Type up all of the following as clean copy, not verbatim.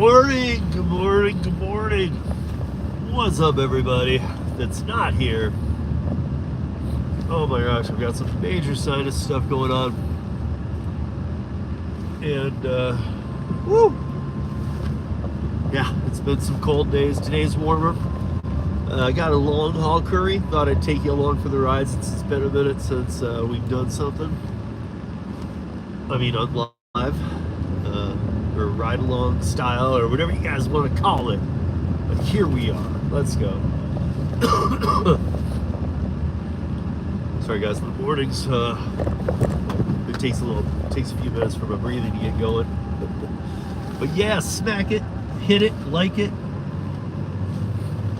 morning, good morning, good morning. What's up, everybody that's not here? Oh my gosh, I've got some major sinus stuff going on. And, woo! Yeah, it's been some cold days. Today's warmer. I got a long haul Curri. Thought I'd take you along for the ride since it's been a minute since we've done something. I mean, on live. Or ride along style, or whatever you guys want to call it. But here we are. Let's go. Sorry guys, in the mornings it takes a few minutes for my breathing to get going. But yeah, smack it, hit it, like it.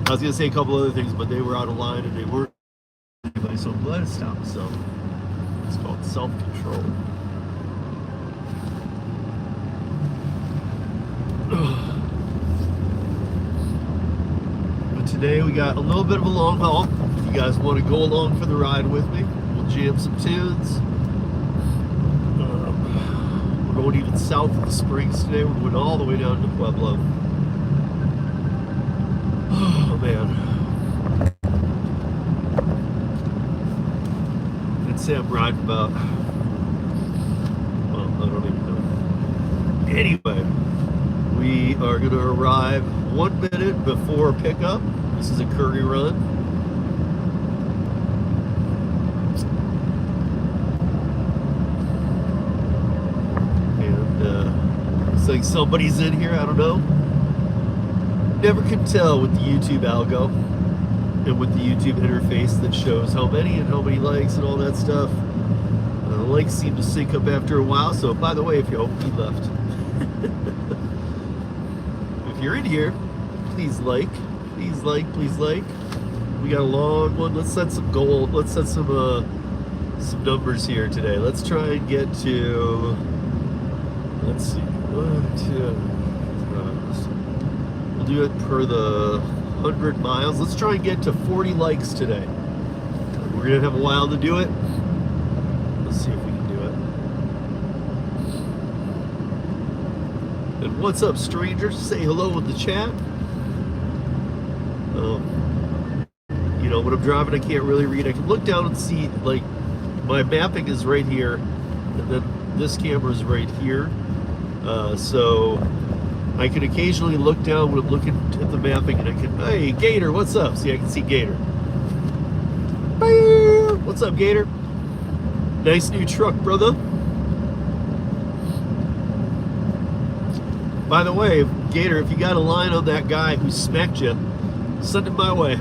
I was gonna say a couple other things, but they were out of line and they weren't anybody, so I'm glad it stopped. So it's called self-control. But today we got a little bit of a long haul. If you guys want to go along for the ride with me, we'll jam some tunes. We're going even south of the Springs today. We're going all the way down to Pueblo. Oh man. I'd say I'm riding about, well, I don't even know. Anyway. We are going to arrive 1 minute before pickup. This is a Curri run. And looks like somebody's in here. I don't know. Never can tell with the YouTube algo and with the YouTube interface that shows how many likes and all that stuff. The likes seem to sync up after a while. So, by the way, if you hope he left. If you're in here, please like. We got a long one. Let's set some goal. Let's set some numbers here today. Let's try and get to, let's see, we'll do it per the 100 miles. Let's try and get to 40 likes today. We're gonna have a while to do it. Let's see if we can do it. And what's up, strangers? Say hello in the chat. You know, when I'm driving, I can't really read. I can look down and see, like, my mapping is right here, and then this camera is right here. So I can occasionally look down when I'm looking at the mapping, and I can, hey, Gator, what's up? See, I can see Gator. What's up, Gator? Nice new truck, brother. By the way, Gator, if you got a line on that guy who smacked you, send it my way.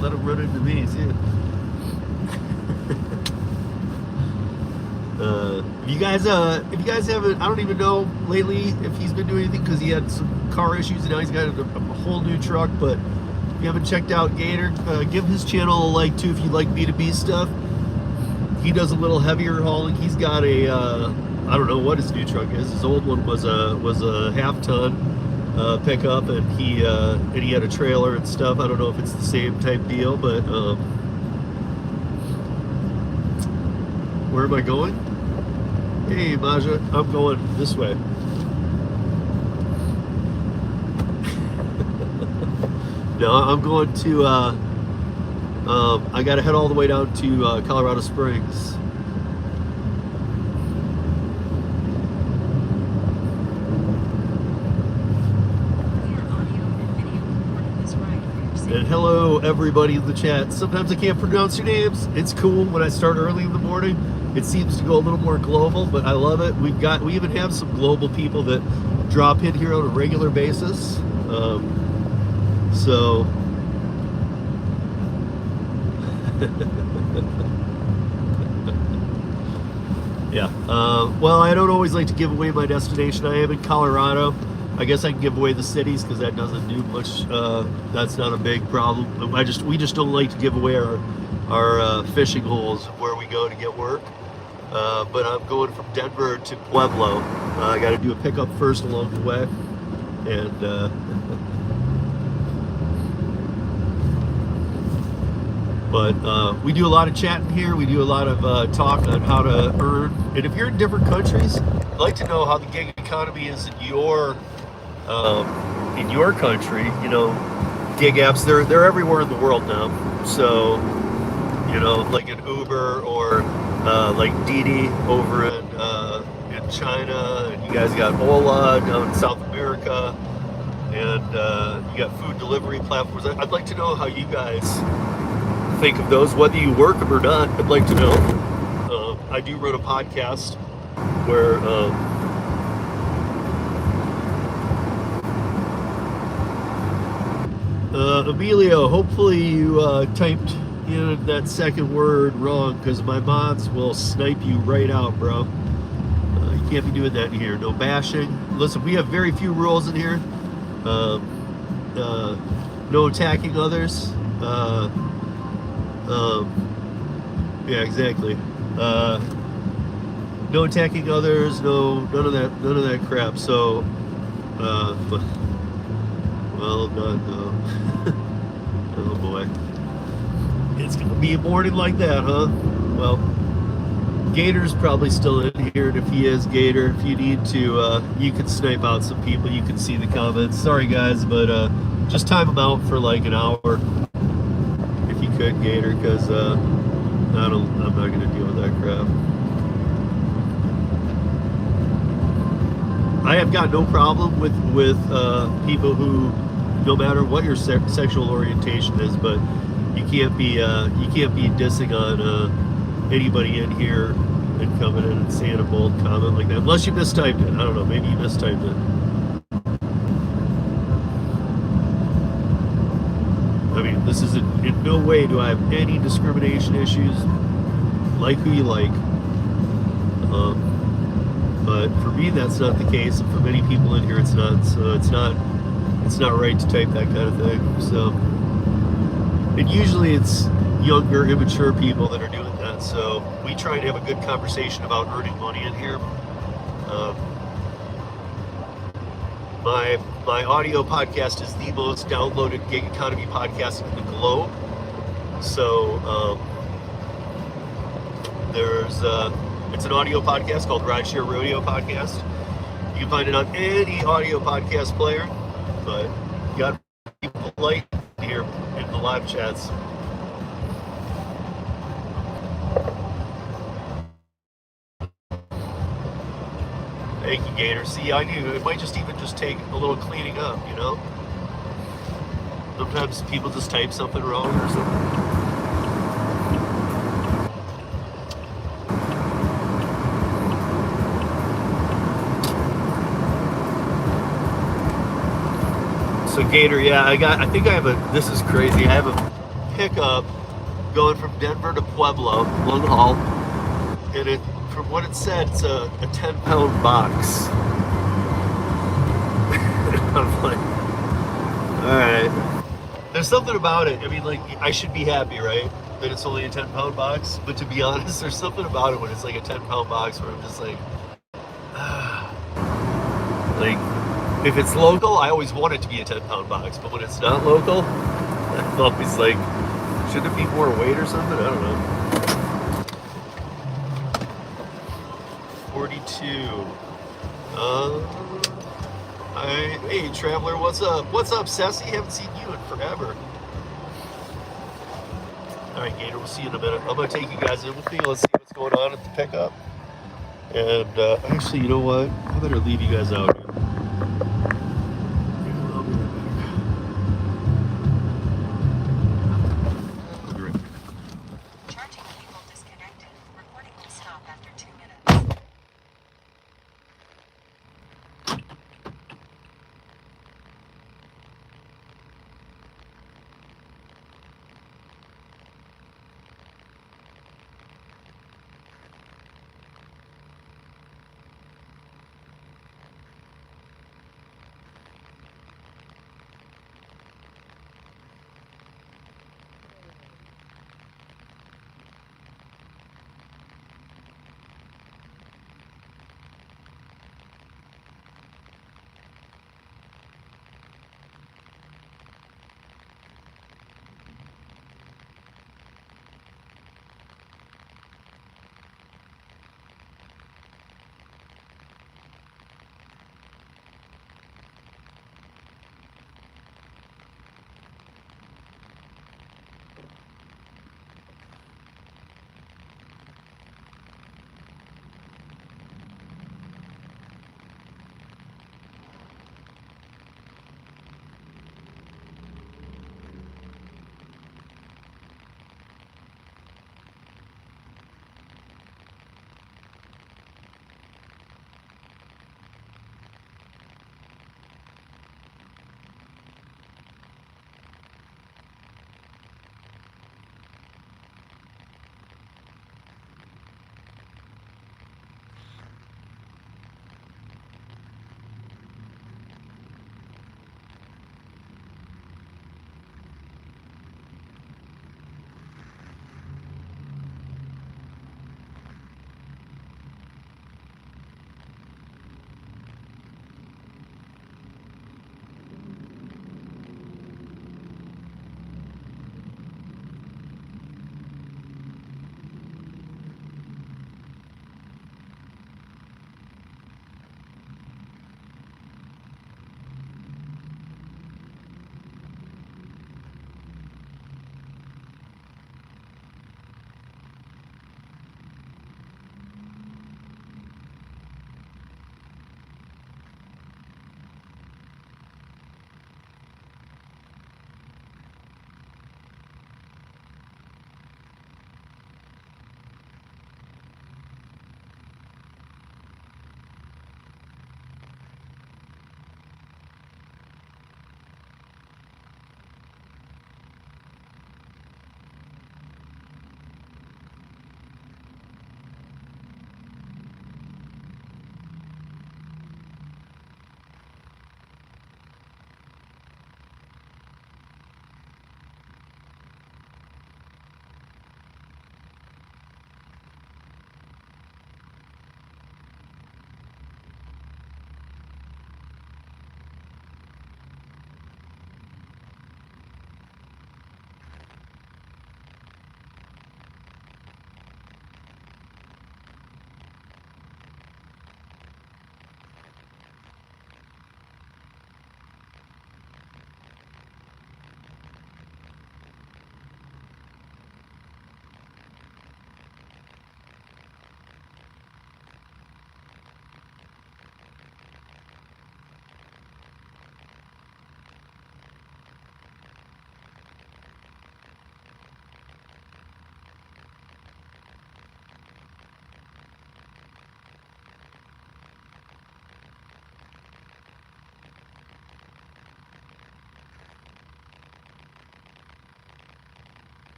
Let him run into me, see it. If you guys haven't, I don't even know lately if he's been doing anything because he had some car issues and now he's got a whole new truck. But if you haven't checked out Gator, give his channel a like too if you like B2B stuff. He does a little heavier hauling. He's got a I don't know what his new truck is. His old one was a half-ton pickup, and he had a trailer and stuff. I don't know if it's the same type deal, but where am I going? Hey, Maja, I'm going this way. No, I'm going to. I got to head all the way down to Colorado Springs. And hello, everybody in the chat. Sometimes I can't pronounce your names. It's cool when I start early in the morning. It seems to go a little more global, but I love it. We even have some global people that drop in here on a regular basis. So yeah. Well, I don't always like to give away my destination. I am in Colorado. I guess I can give away the cities because that doesn't do much. That's not a big problem. We just don't like to give away our fishing holes where we go to get work. But I'm going from Denver to Pueblo. I got to do a pickup first along the way, and but we do a lot of chatting here. We do a lot of talk on how to earn. And if you're in different countries, I'd like to know how the gig economy is in your in your country, gig apps, they're everywhere in the world now. So, like an Uber or like Didi over in China, and you guys got Ola down in South America, and you got food delivery platforms. I'd like to know how you guys think of those, whether you work them or not. I'd like to know. I do run a podcast where Emilio, hopefully you typed in that second word wrong, because my mods will snipe you right out, bro. You can't be doing that in here. No bashing. Listen, we have very few rules in here. Um, no attacking others. Yeah, exactly. No attacking others. No, none of that crap. So, well done. Oh boy, it's gonna be a morning like that, huh? Well, Gator's probably still in here, and if he is, Gator, if you need to, you can snipe out some people. You can see the comments. Sorry guys, but just time them out for like an hour if you could, Gator, because I'm not gonna deal with that crap. I have got no problem with people who, no matter what your sexual orientation is, but you can't be dissing on anybody in here and coming in and saying a bold comment like that, unless you mistyped it. I don't know, maybe you mistyped it. I mean, this is in no way do I have any discrimination issues. Like who you like. But for me, that's not the case, and for many people in here, it's not. So it's not right to type that kind of thing. So, and usually it's younger, immature people that are doing that. So we try to have a good conversation about earning money in here. My audio podcast is the most downloaded gig economy podcast in the globe. So it's an audio podcast called Rideshare Rodeo Podcast. You can find it on any audio podcast player, but you got people like here in the live chats. Thank you, Gator. See, I knew it might just take a little cleaning up, Sometimes people just type something wrong or something. So Gator, yeah, I think I have this is crazy. I have a pickup going from Denver to Pueblo, long haul, and from what it said, it's a 10-pound box. I'm like, all right. There's something about it. I mean, like, I should be happy, right, that it's only a 10-pound box. But to be honest, there's something about it when it's like a 10-pound box where I'm just like, like. If it's local, I always want it to be a 10-pound box, but when it's not local, I'm always like, shouldn't it be more weight or something? I don't know. 42. Hey, Traveler, what's up? What's up, Sassy? Haven't seen you in forever. All right, Gator, we'll see you in a minute. I'm going to take you guys in with me. Let's see what's going on at the pickup. And actually, you know what? I better leave you guys out here.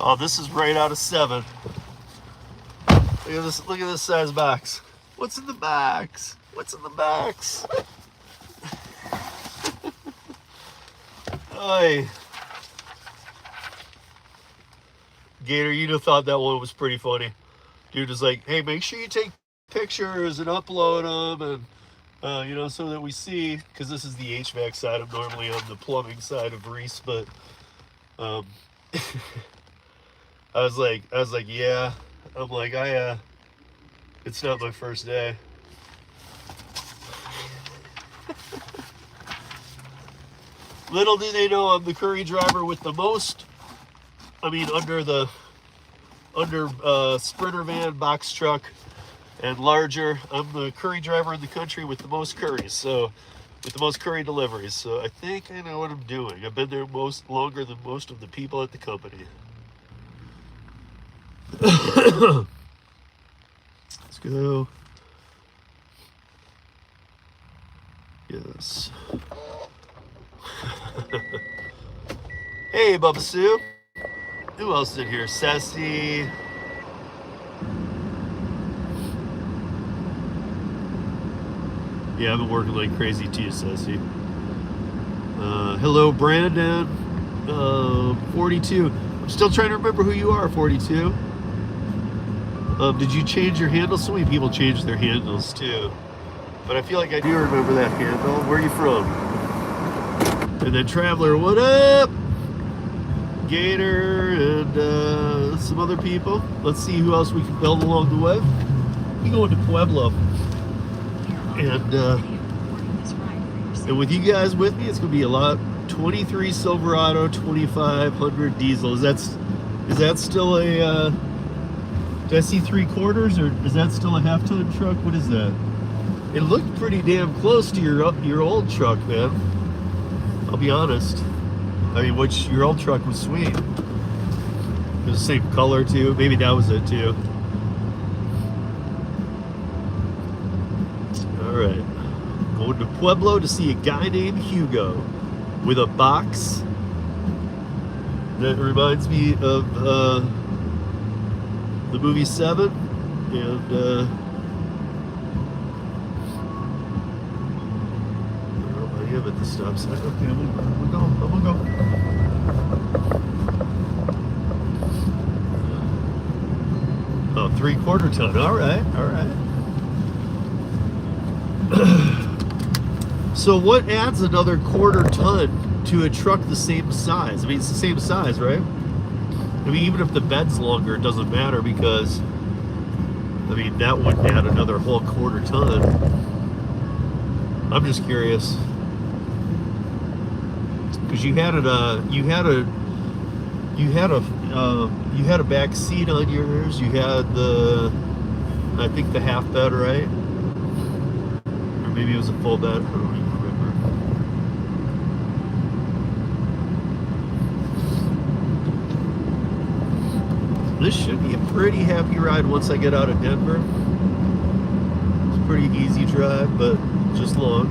Oh, this is right out of 7. Look at this. Look at this size box. What's in the box? What's in the box? Oy. Gator, you'd have thought that one was pretty funny. Dude is like, hey, make sure you take pictures and upload them, and you know, so that we see, because this is the HVAC side. I'm normally on the plumbing side of Reese, but I was like, yeah. I'm like, it's not my first day. Little do they know I'm the Curri driver with the most. I mean, under Sprinter van, box truck, and larger. I'm the Curri driver in the country with the most Curris. So, with the most Curri deliveries. So I think I know what I'm doing. I've been there longer than most of the people at the company. Let's go. Yes. Hey, Bubba Sue. Who else is in here? Sassy. Yeah, I've been working like crazy too, Sassy. Hello, Brandon. 42. I'm still trying to remember who you are, 42. Did you change your handle? So many people change their handles too. But I feel like I do remember that handle. Where are you from? And then Traveler, what up? Gator and some other people. Let's see who else we can build along the way. You go into Pueblo. And with you guys with me, it's gonna be a lot. 23 Silverado, 2500 diesel. Is that still a did I see 3/4, or is that still a half-ton truck? What is that? It looked pretty damn close to your old truck, man. I'll be honest. I mean, your old truck was sweet. It was the same color too. Maybe that was it too. All right, going to Pueblo to see a guy named Hugo with a box that reminds me of the movie 7, and I am at the stop sign. Okay, I'm gonna go. Oh, 3/4 ton. All right. So what adds another 1/4 ton to a truck the same size? I mean, it's the same size, right? I mean, even if the bed's longer, it doesn't matter, because I mean, that wouldn't add another whole 1/4 ton. I'm just curious, because you had a back seat on yours. You had I think the half bed, right? Or maybe it was a full bed. I don't even remember. This should be a pretty happy ride once I get out of Denver. It's a pretty easy drive, but just long.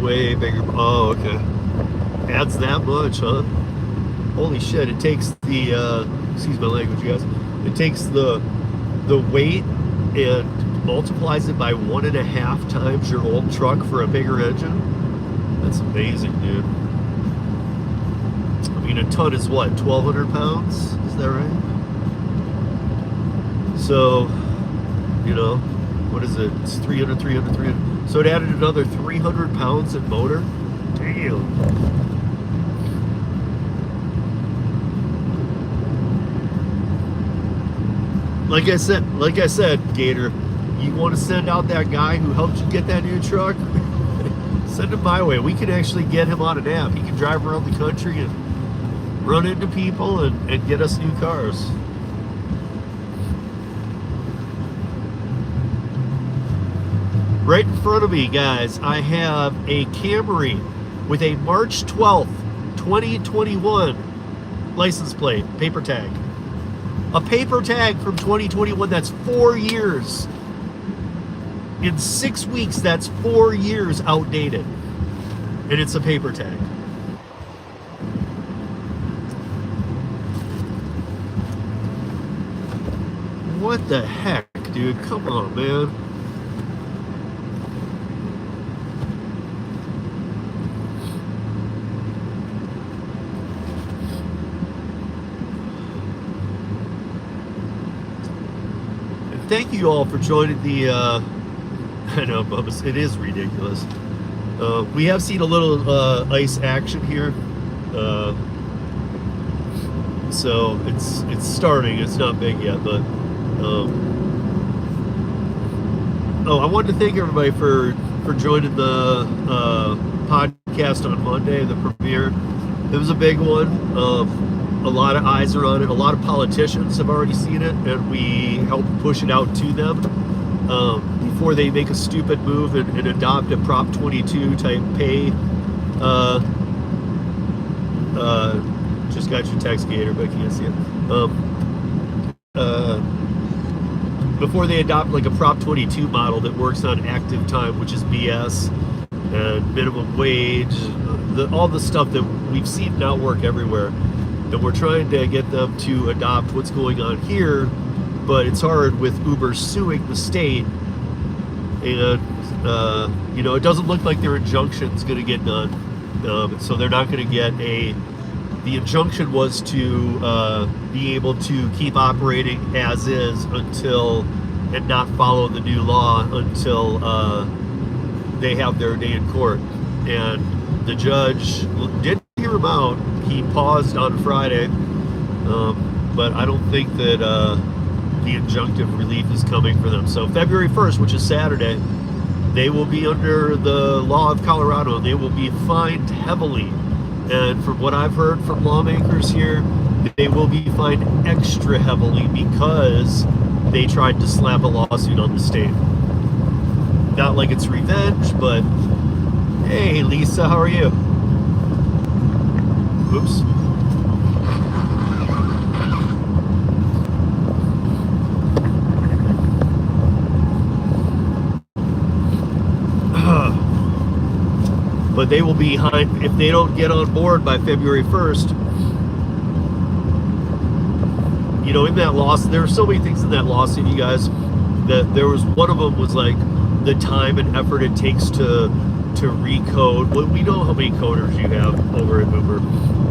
Way bigger. Oh, okay. Adds that much, huh? Holy shit! It takes the excuse my language, guys. It takes the weight and multiplies it by 1.5 times your old truck for a bigger engine. That's amazing, dude. I mean, a ton is what, 1,200 pounds? Is that right? So, you know, what is it? It's 300. So it added another 300 pounds in motor. Damn. like I said, Gator, you want to send out that guy who helped you get that new truck? Send him my way. We can actually get him on an app. He can drive around the country and run into people and get us new cars. Right in front of me, guys, I have a Camry with a March 12th, 2021 license plate, paper tag. A paper tag from 2021, that's 4 years. In 6 weeks, that's 4 years outdated. And it's a paper tag. What the heck, dude? Come on, man. Thank you all for joining the, I know, Bubba, it is ridiculous. We have seen a little ice action here. So it's starting. It's not big yet, but I wanted to thank everybody for joining the podcast on Monday, the premiere. It was a big one. A lot of eyes are on it. A lot of politicians have already seen it, and we helped push it out to them before they make a stupid move and adopt a Prop 22 type pay. Just got your text, Gator, but I can't see it. Before they adopt like a Prop 22 model that works on active time, which is BS, and minimum wage, all the stuff that we've seen now work everywhere. And we're trying to get them to adopt what's going on here, but it's hard with Uber suing the state. And, it doesn't look like their injunction's going to get done. So they're not going to get the injunction was to be able to keep operating as is and not follow the new law until they have their day in court. And the judge did hear them out. He paused on Friday, but I don't think that the injunctive relief is coming for them. So February 1st, which is Saturday, they will be under the law of Colorado. They will be fined heavily. And from what I've heard from lawmakers here, they will be fined extra heavily because they tried to slap a lawsuit on the state. Not like it's revenge, but hey, Lisa, how are you? Oops. But they will be behind if they don't get on board by February 1st. In that lawsuit, there were so many things in that lawsuit, you guys, that there was one of them was like the time and effort it takes to recode. Well, we know how many coders you have over at Uber,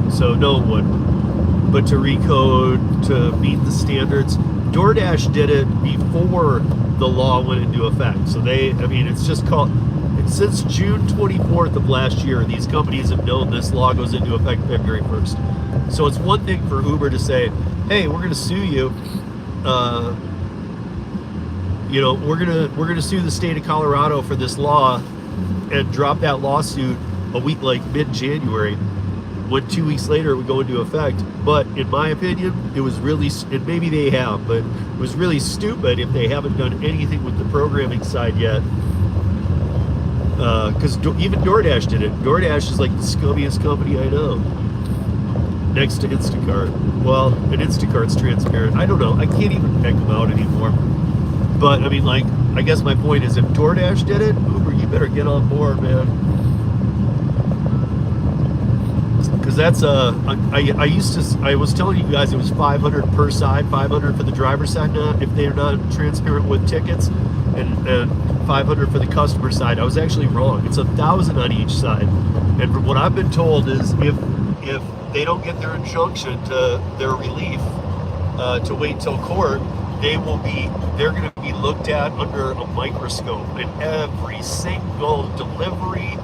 so no one would. But to recode, to meet the standards, DoorDash did it before the law went into effect. So it's just called, since June 24th of last year, these companies have known this law goes into effect February 1st. So it's one thing for Uber to say, hey, we're going to sue you. We're gonna sue the state of Colorado for this law and drop that lawsuit a week, like mid-January, when 2 weeks later it would go into effect. But in my opinion, it was really, and maybe they have, but it was really stupid if they haven't done anything with the programming side yet. Because even DoorDash did it. DoorDash is like the scummiest company I know, next to Instacart. Well, and Instacart's transparent. I don't know. I can't even pick them out anymore. But I guess my point is, if DoorDash did it, Uber, you better get on board, man. Because that's I was telling you guys it was 500 per side, 500 for the driver's side, not if they're not transparent with tickets, and 500 for the customer side. I was actually wrong. It's 1,000 on each side. And from what I've been told is if they don't get their injunction to their relief to wait till court, they're going to be looked at under a microscope, and every single delivery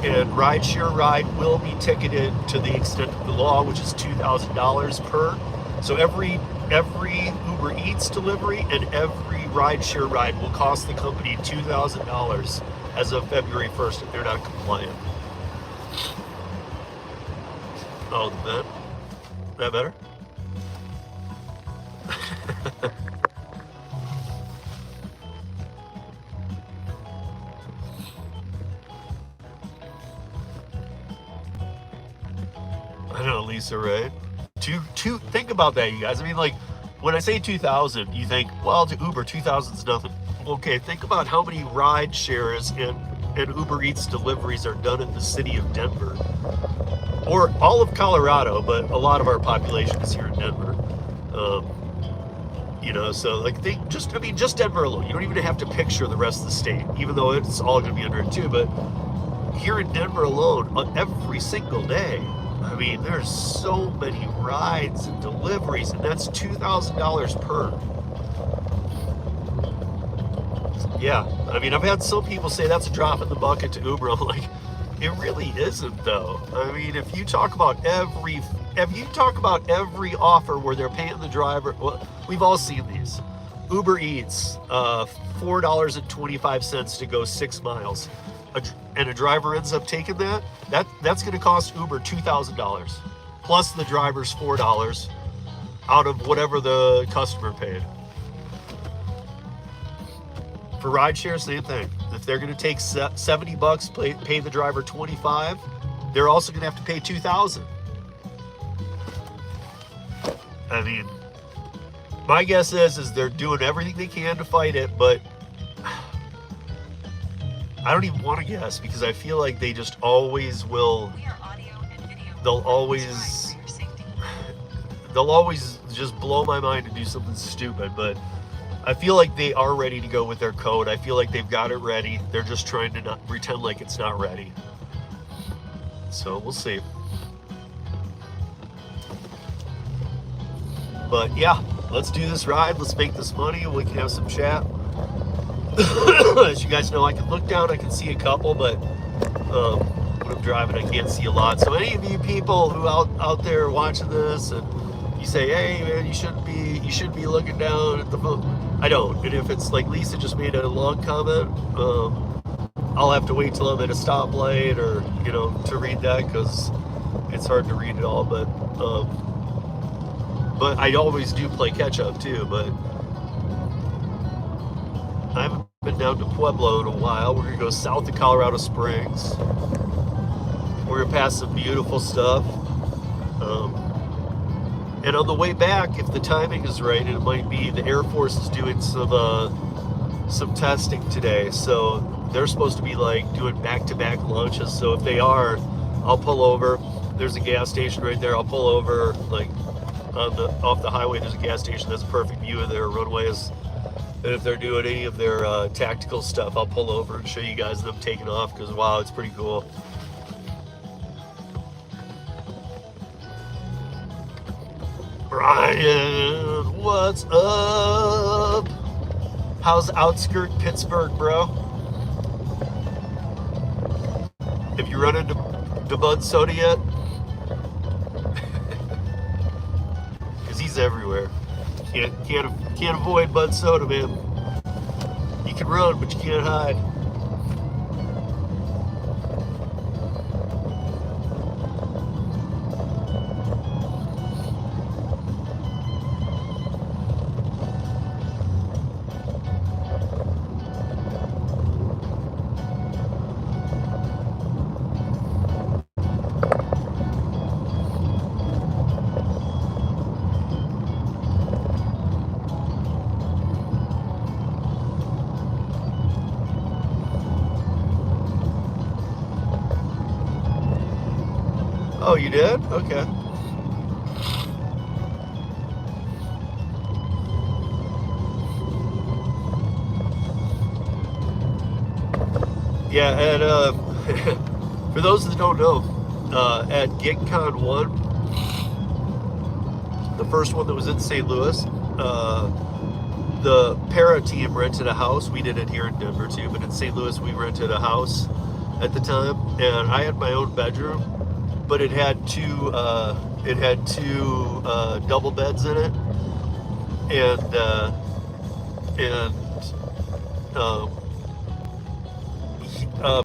and rideshare ride will be ticketed to the extent of the law, which is $2,000 per. So every Uber Eats delivery and every rideshare ride will cost the company $2,000 as of February 1st if they're not compliant. Oh, that better? I know, Lisa, right? Think about that, you guys. I mean, like, when I say 2,000, you think, well, to Uber, 2,000 is nothing. Okay, think about how many ride shares and Uber Eats deliveries are done in the city of Denver, or all of Colorado, but a lot of our population is here in Denver. So like just Denver alone. You don't even have to picture the rest of the state, even though it's all going to be under it too. But here in Denver alone, on every single day, I mean, there's so many rides and deliveries, and that's $2,000 per. Yeah, I mean, I've had some people say that's a drop in the bucket to Uber. I'm like, it really isn't, though. I mean, if you talk about every offer where they're paying the driver, well, we've all seen these. Uber Eats, $4.25 to go 6 miles, and a driver ends up taking that's going to cost Uber $2,000 plus the driver's $4 out of whatever the customer paid. For rideshare, same thing. If they're going to take $70, pay the driver $25, they're also going to have to pay $2,000. I mean, my guess is they're doing everything they can to fight it, but I don't even want to guess because I feel like they just always will. They'll always just blow my mind to do something stupid, but I feel like they are ready to go with their code. I feel like they've got it ready. They're just trying to not pretend like it's not ready. So we'll see. But yeah, let's do this ride. Let's make this money and we can have some chat. As you guys know, I can look down, I can see a couple, but when I'm driving, I can't see a lot. So any of you people who out there watching this and you say, hey man, you shouldn't be looking down at the phone. I don't. And if it's like Lisa just made a long comment, I'll have to wait till I'm at a stoplight or, to read that because it's hard to read it all. But I always do play catch up too. But I haven't been down to Pueblo in a while. We're going to go south of Colorado Springs. We're going to pass some beautiful stuff. And on the way back, if the timing is right, it might be the Air Force is doing some testing today. So they're supposed to be like doing back-to-back launches. So if they are, I'll pull over. There's a gas station right there. I'll pull over like off the highway. There's a gas station. That's a perfect view of their runways. And if they're doing any of their tactical stuff, I'll pull over and show you guys them taking off because wow, it's pretty cool. Brian, what's up? How's outskirt Pittsburgh, bro? Have you run into Bud Soda yet? Because he's everywhere. Can't avoid Bud Soda, man. You can run, but you can't hide. Oh, you did? Okay. Yeah, and for those that don't know, at GigCon 1, the first one that was in St. Louis, the para team rented a house. We did it here in Denver too, but in St. Louis we rented a house at the time, and I had my own bedroom, but it had two It had two double beds in it, and and um,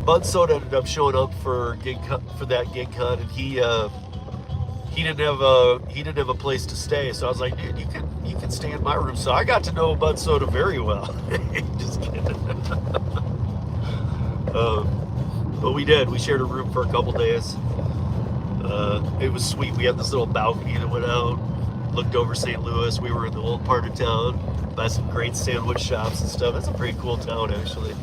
Bud Soda ended up showing up for for that gig con, and he didn't have a place to stay. So I was like, dude, you can stay in my room. So I got to know Bud Soda very well. Just kidding. But we did. We shared a room for a couple days. It was sweet. We had this little balcony that went out, looked over St. Louis. We were in the old part of town, by some great sandwich shops and stuff. It's a pretty cool town, actually.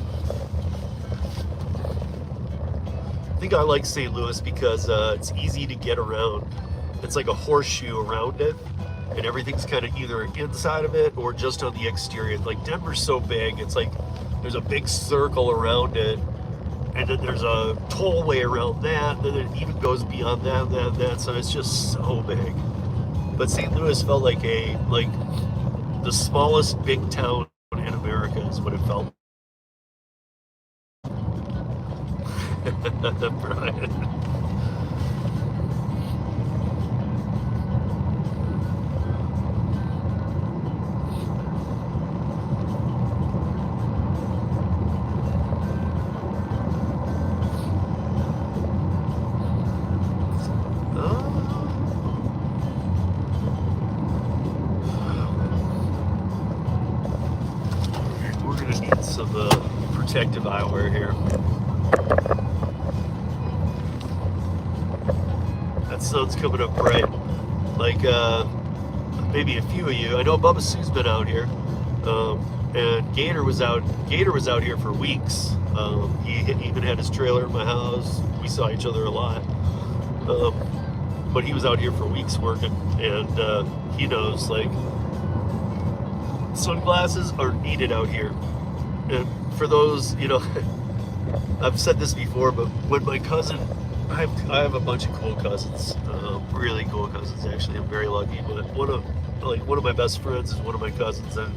I think I like St. Louis because it's easy to get around. It's like a horseshoe around it, and everything's kind of either inside of it or just on the exterior. Like Denver's so big, it's like there's a big circle around it, and then there's a tollway around that, and then it even goes beyond that. So it's just so big. But St. Louis felt like the smallest big town in America is what it felt. Brian. We're gonna need some protective eyewear here. That sun's coming up bright. Like maybe a few of you. I know Bubba Sue's been out here, and Gator was out here for weeks. He even had his trailer in my house. We saw each other a lot, but he was out here for weeks working, and he knows like sunglasses are needed out here. And for those, I've said this before, but when my cousin, I have a bunch of cool cousins, really cool cousins actually. I'm very lucky. But one of my best friends is one of my cousins, and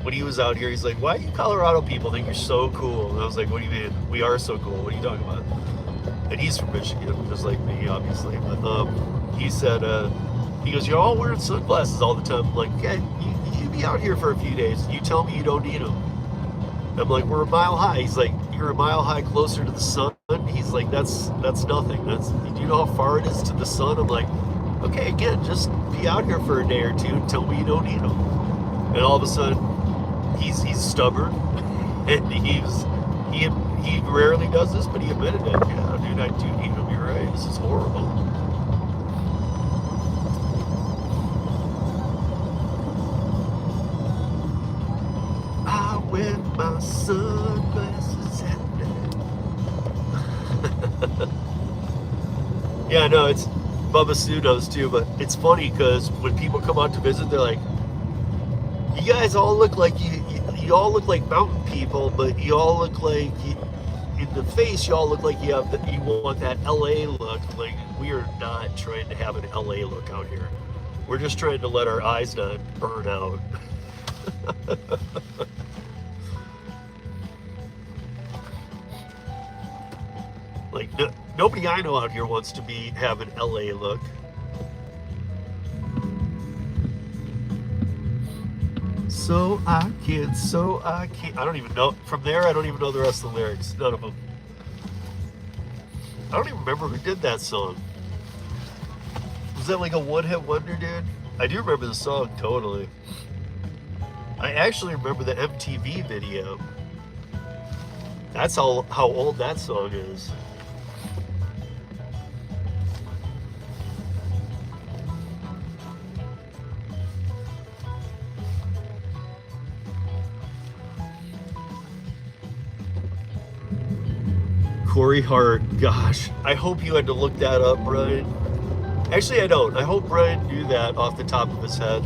when he was out here, he's like, "Why do you Colorado people think you're so cool?" And I was like, "What do you mean? We are so cool. What are you talking about?" And he's from Michigan, just like me, obviously. But he said, he goes, "You're all wearing sunglasses all the time." I'm like, "Okay, you be out here for a few days. You tell me you don't need them." I'm like, "We're a mile high." He's like, "You're a mile high closer to the sun." He's like, that's nothing. Do you know how far it is to the sun?" I'm like, "Okay, again, just be out here for a day or two and tell me you don't need them." And all of a sudden, he's stubborn, and he rarely does this, but he admitted it. "Yeah, dude, I do need them. You're right. This is horrible." I wear my sunglasses at night. Yeah, no, it's Bubba Sue knows too, but it's funny because when people come out to visit, they're like, "You guys all look like you all look like mountain people, but you all look like in the face you all look like you want that LA look." Like, we are not trying to have an LA look out here. We're just trying to let our eyes not burn out. Like, nobody I know out here wants to have an LA look. So I can't. I don't even know. From there, I don't even know the rest of the lyrics. None of them. I don't even remember who did that song. Was that like a one-hit wonder, dude? I do remember the song, totally. I actually remember the MTV video. That's how old that song is. Corey Hart, gosh, I hope you had to look that up, Brian. Actually, I don't. I hope Brian knew that off the top of his head.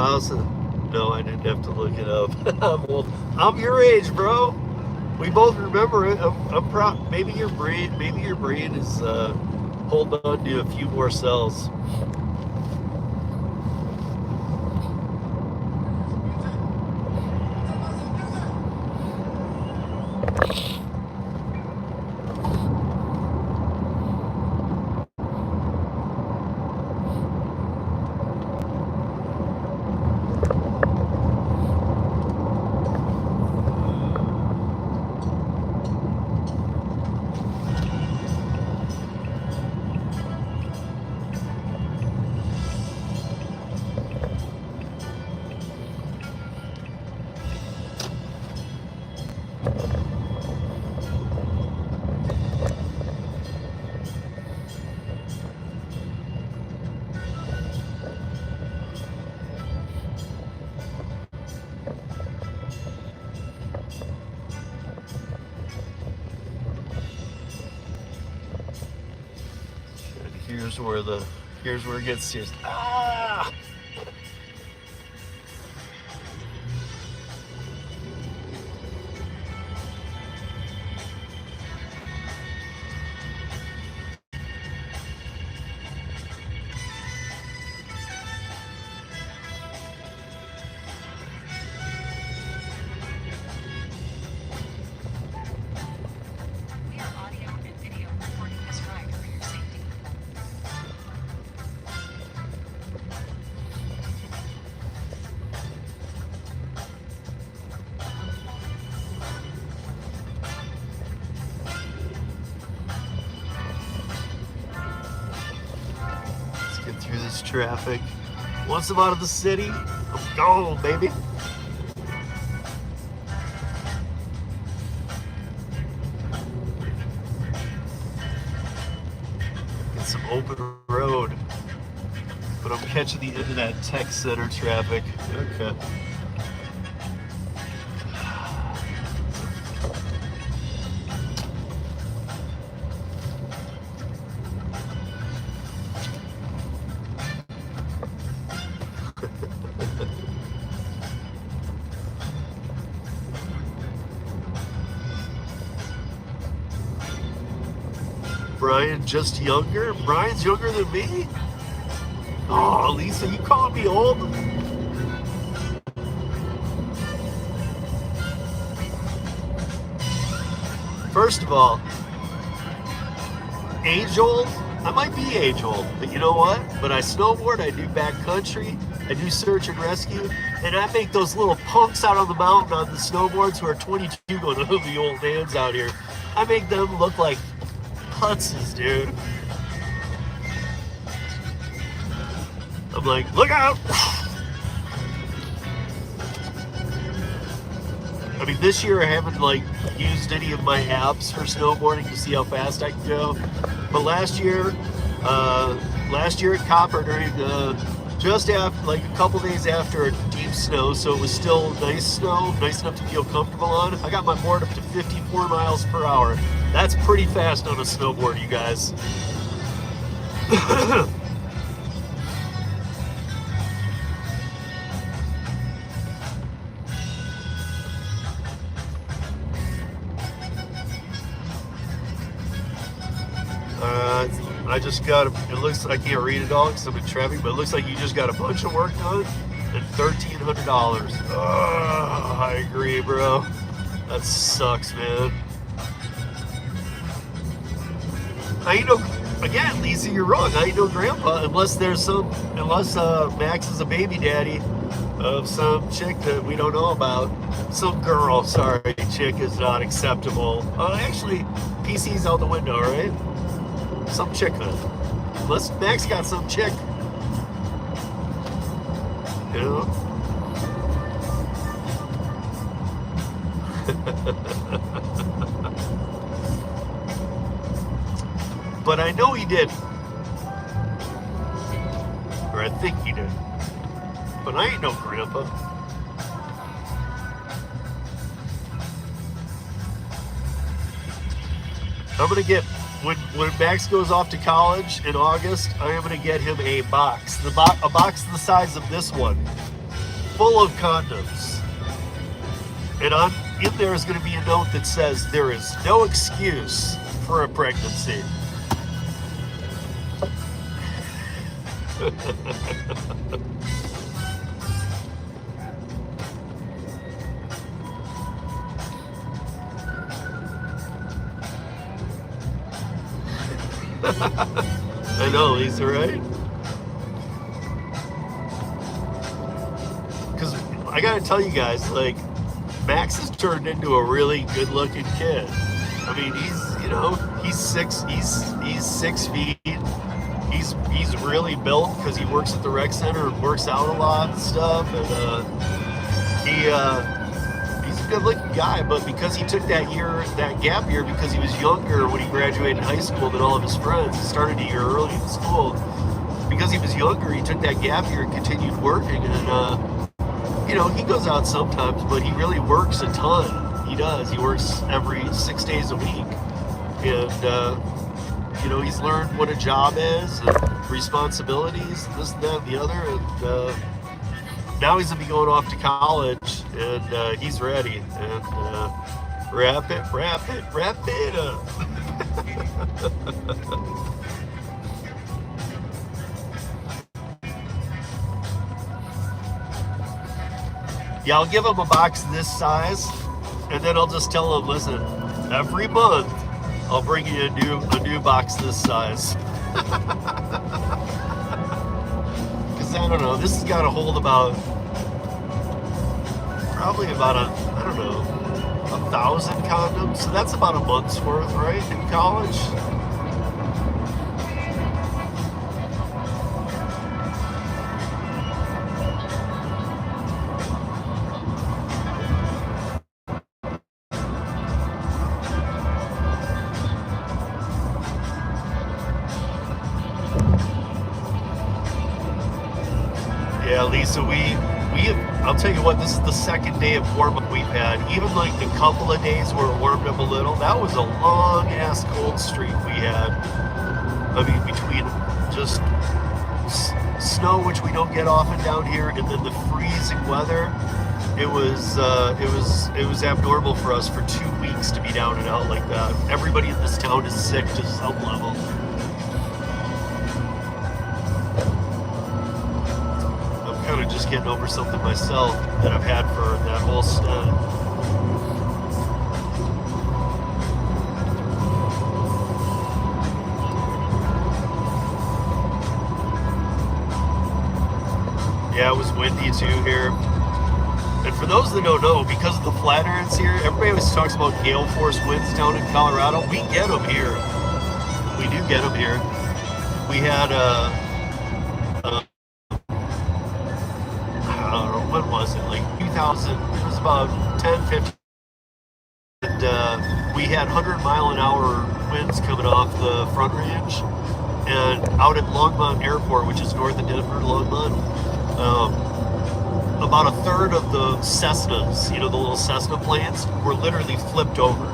miles? No, I didn't have to look it up. I'm your age, bro. We both remember it. I'm proud. Maybe your brain is holding on to a few more cells. Here's where it gets serious. Ah! Through this traffic. Once I'm out of the city, I'm gone, baby. Get some open road. But I'm catching the end of that tech center traffic. Okay. Brian just younger? Brian's younger than me? Oh, Lisa, you calling me old? First of all, age old? I might be age old, but you know what? When I snowboard, I do backcountry, I do search and rescue, and I make those little punks out on the mountain on the snowboards who are 22 going, oh, the old man's out here. I make them look like putzes, dude. I'm like, look out! I mean, this year I haven't like used any of my apps for snowboarding to see how fast I can go. But last year at Copper during just after, like a couple days after a deep snow, so it was still nice snow, nice enough to feel comfortable on. I got my board up to 54 miles per hour. That's pretty fast on a snowboard, you guys. I just got, it looks, I can't read it all because I'm in traffic, but it looks like you just got a bunch of work done and $1,300. I agree, bro. That sucks, man. I ain't no, again, Lisa, you're wrong. I ain't no grandpa unless Max is a baby daddy of some chick that we don't know about. Some girl, sorry, chick is not acceptable. Actually, PC's out the window, right? Some chick, unless Max got some chick, you know. But I know he did, or I think he did. But I ain't no grandpa. I'm gonna get. When Max goes off to college in August, I am going to get him a box. A box the size of this one. full of condoms. And in there is going to be a note that says there is no excuse for a pregnancy. I know, Lisa, right? Because I gotta tell you guys, like, Max has turned into a really good-looking kid. I mean, he's 6 feet. He's really built because he works at the rec center and works out a lot and stuff. And he's a good-looking guy, but because he took that gap year, because he was younger when he graduated high school than all of his friends, he started a year early in school. Because he was younger, he took that gap year and continued working. And he goes out sometimes, but he really works a ton. He does. He works every 6 days a week. And, he's learned what a job is and responsibilities, and this and that and the other. And now he's going to be going off to college, and he's ready. And wrap it up. Yeah, I'll give him a box this size, and then I'll just tell him, listen, every month I'll bring you a new box this size. Because I don't know, this has got to hold probably about 1,000 condoms. So that's about a month's worth, right, in college? Yeah, Lisa, I'll tell you what, this is the second day of warm-up we've had. Even like the couple of days where it warmed up a little, that was a long-ass cold streak we had. I mean, between just snow, which we don't get often down here, and then the freezing weather, it was abnormal for us for 2 weeks to be down and out like that. Everybody in this town is sick to some level. Just getting over something myself that I've had for that whole stint. Yeah, it was windy too here. And for those that don't know, because of the flat areas here, everybody always talks about gale force winds down in Colorado. We get them here. We do get them here. We had when was it? Like 2000, it was about 10, 15. And we had 100-mile-an-hour winds coming off the Front Range. And out at Longmont Airport, which is north of Denver, Longmont, about a third of the Cessnas, the little Cessna planes, were literally flipped over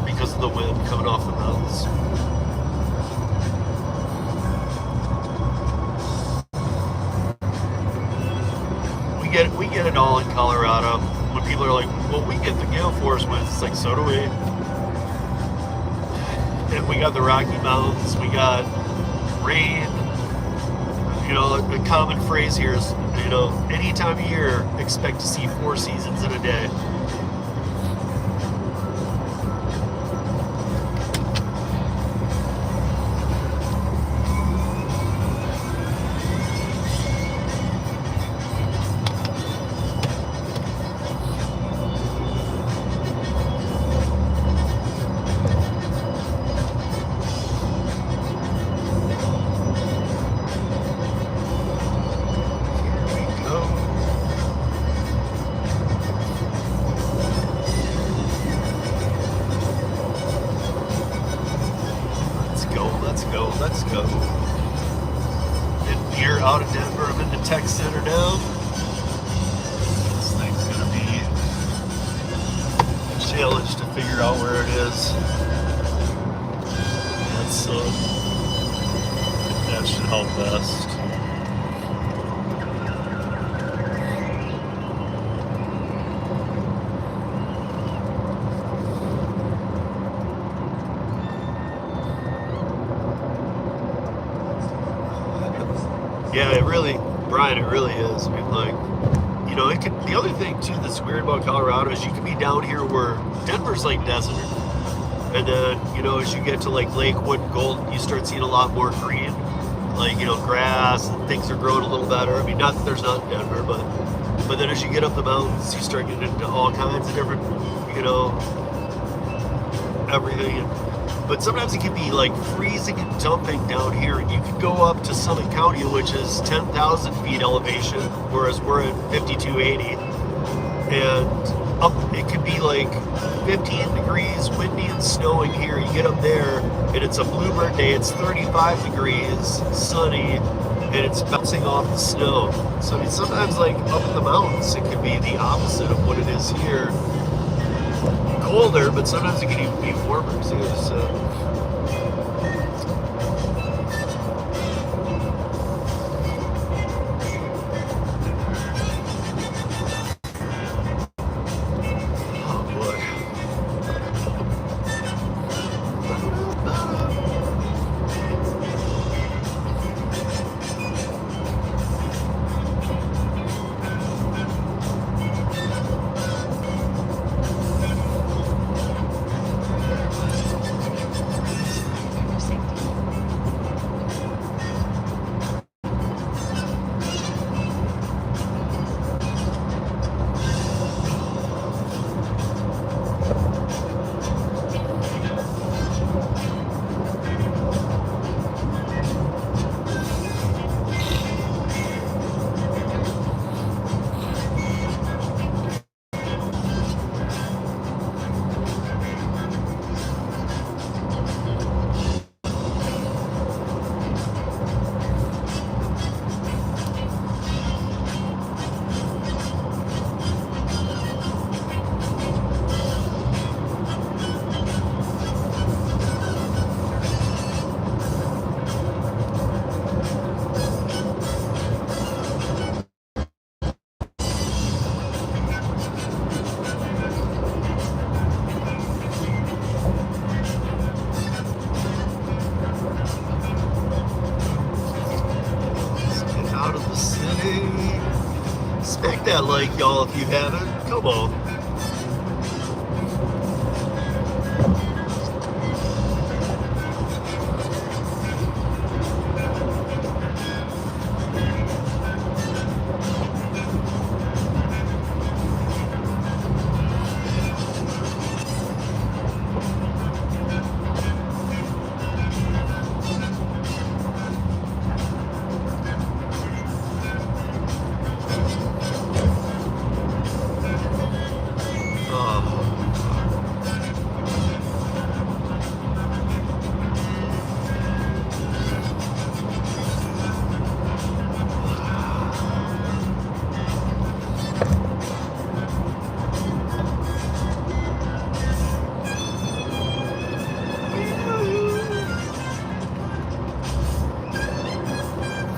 because of the wind coming off the mountains. We get it all in Colorado. When people are like, well, we get the gale force winds, it's like, so do we. And we got the Rocky Mountains, we got rain. The common phrase here is, any time of year, expect to see 4 seasons in a day. Let's go. And we're out of Denver. I'm in the tech center now. This thing's gonna be a challenge to figure out where it is. That should help best. Brian, it really is. I mean, like, you know, it can. The other thing too that's weird about Colorado is you can be down here where Denver's like desert, and then you know as you get to like Lakewood and Golden, you start seeing a lot more green, like you know grass and things are growing a little better. I mean, not that there's not in Denver, but then as you get up the mountains, you start getting into all kinds of different, you know, everything. But sometimes it can be like freezing and dumping down here, and you can go up to Summit County, which is 10,000 feet elevation, whereas we're at 5280, and up it could be like 15 degrees, windy and snowing here. You get up there, and it's a bluebird day. It's 35 degrees, sunny, and it's bouncing off the snow. So I mean, sometimes like up in the mountains, it can be the opposite of what it is here. Colder, but sometimes it can even be warmer. So oh boy.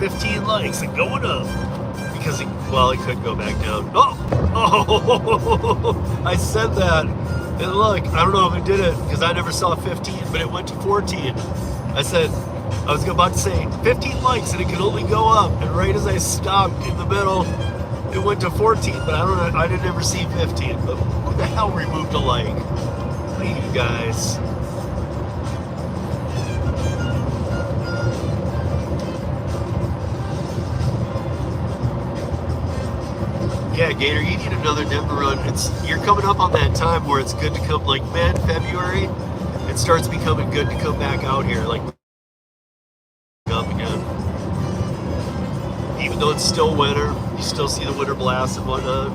15 likes and going up because it could go back down. Oh, I said that, and look, I don't know if it did it because I never saw 15, but it went to 14. I said I was about to say 15 likes and it can only go up, and right as I stopped in the middle, it went to 14. But I don't know, I didn't ever see 15. But who the hell removed a like? What are you guys? Yeah, Gator, you need another Denver run. You're coming up on that time where it's good to come, like mid-February, it starts becoming good to come back out here, like up again. Even though it's still winter, you still see the winter blasts and whatnot.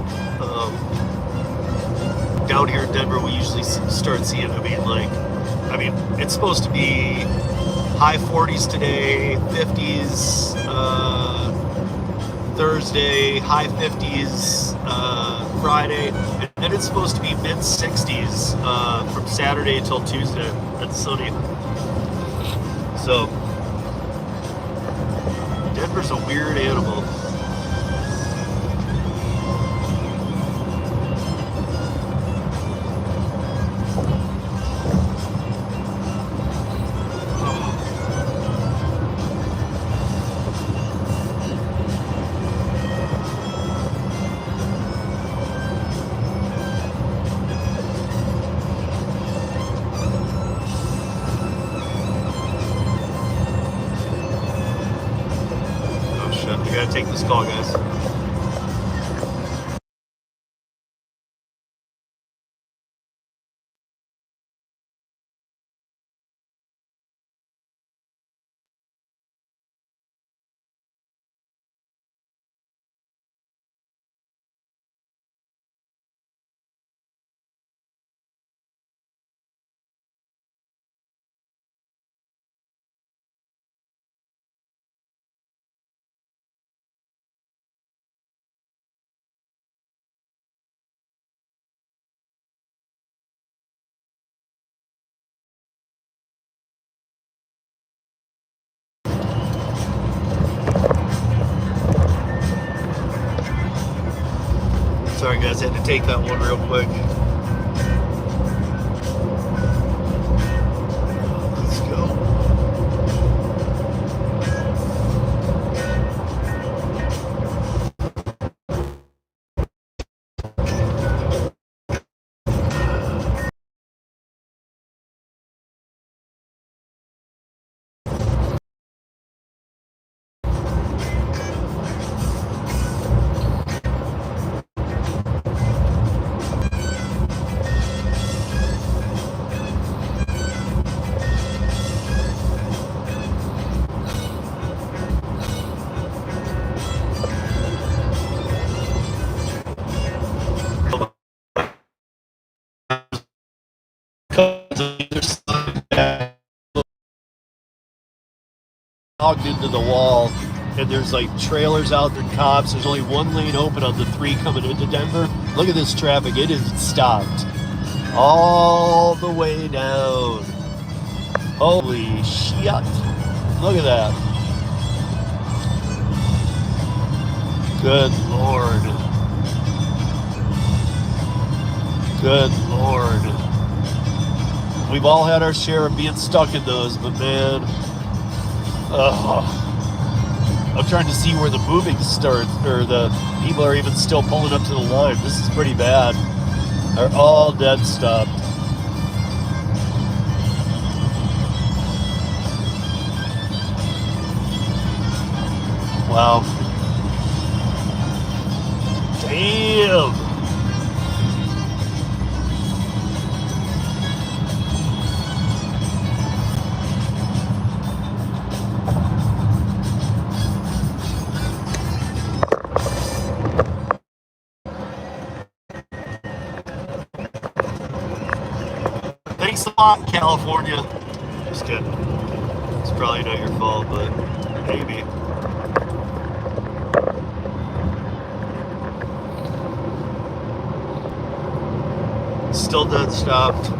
Down here in Denver, we usually start seeing, I mean, it's supposed to be high 40s today, 50s, Thursday, high 50s Friday, and then it's supposed to be mid 60s from Saturday until Tuesday. That's sunny. So Denver's a weird animal. take this call, guys. Sorry guys, I had to take that one real quick. Let's go. Logged into the wall, and there's like trailers out there, cops. There's only one lane open on the 3 coming into Denver. Look at this traffic. It is stopped all the way down. Holy shit. Look at that. Good Lord. Good Lord. We've all had our share of being stuck in those, but man, I'm trying to see where the moving starts, or the people are even still pulling up to the line. This is pretty bad. They're all dead stopped. Wow. Damn. Thanks a lot, California. Just kidding. It's probably not your fault, but maybe. Still dead stopped.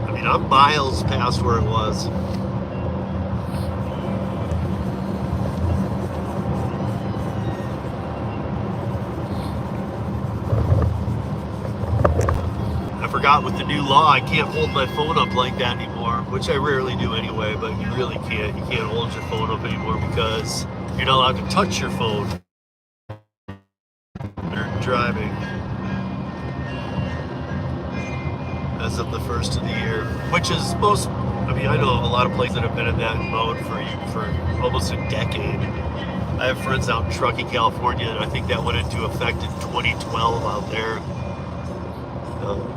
I mean, I'm miles past where it was. With the new law, I can't hold my phone up like that anymore, which I rarely do anyway, but you really can't. You can't hold your phone up anymore because you're not allowed to touch your phone when you're driving as of the 1st of the year, which is most, I mean, I know a lot of places that have been in that mode for almost a decade. I have friends out in Truckee, California, and I think that went into effect in 2012 out there.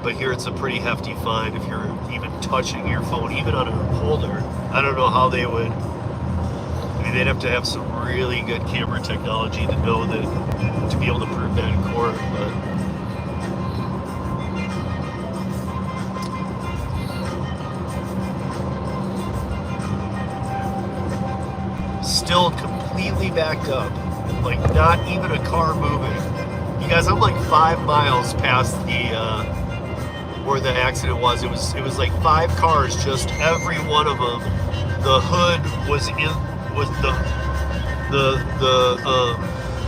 But here it's a pretty hefty fine if you're even touching your phone, even on a holder. I don't know how they would. I mean, they'd have to have some really good camera technology to know that, to be able to prove that in court. But still completely backed up, like not even a car moving. You guys, I'm like 5 miles past the where the accident was. It was like 5 cars, just every one of them. The hood was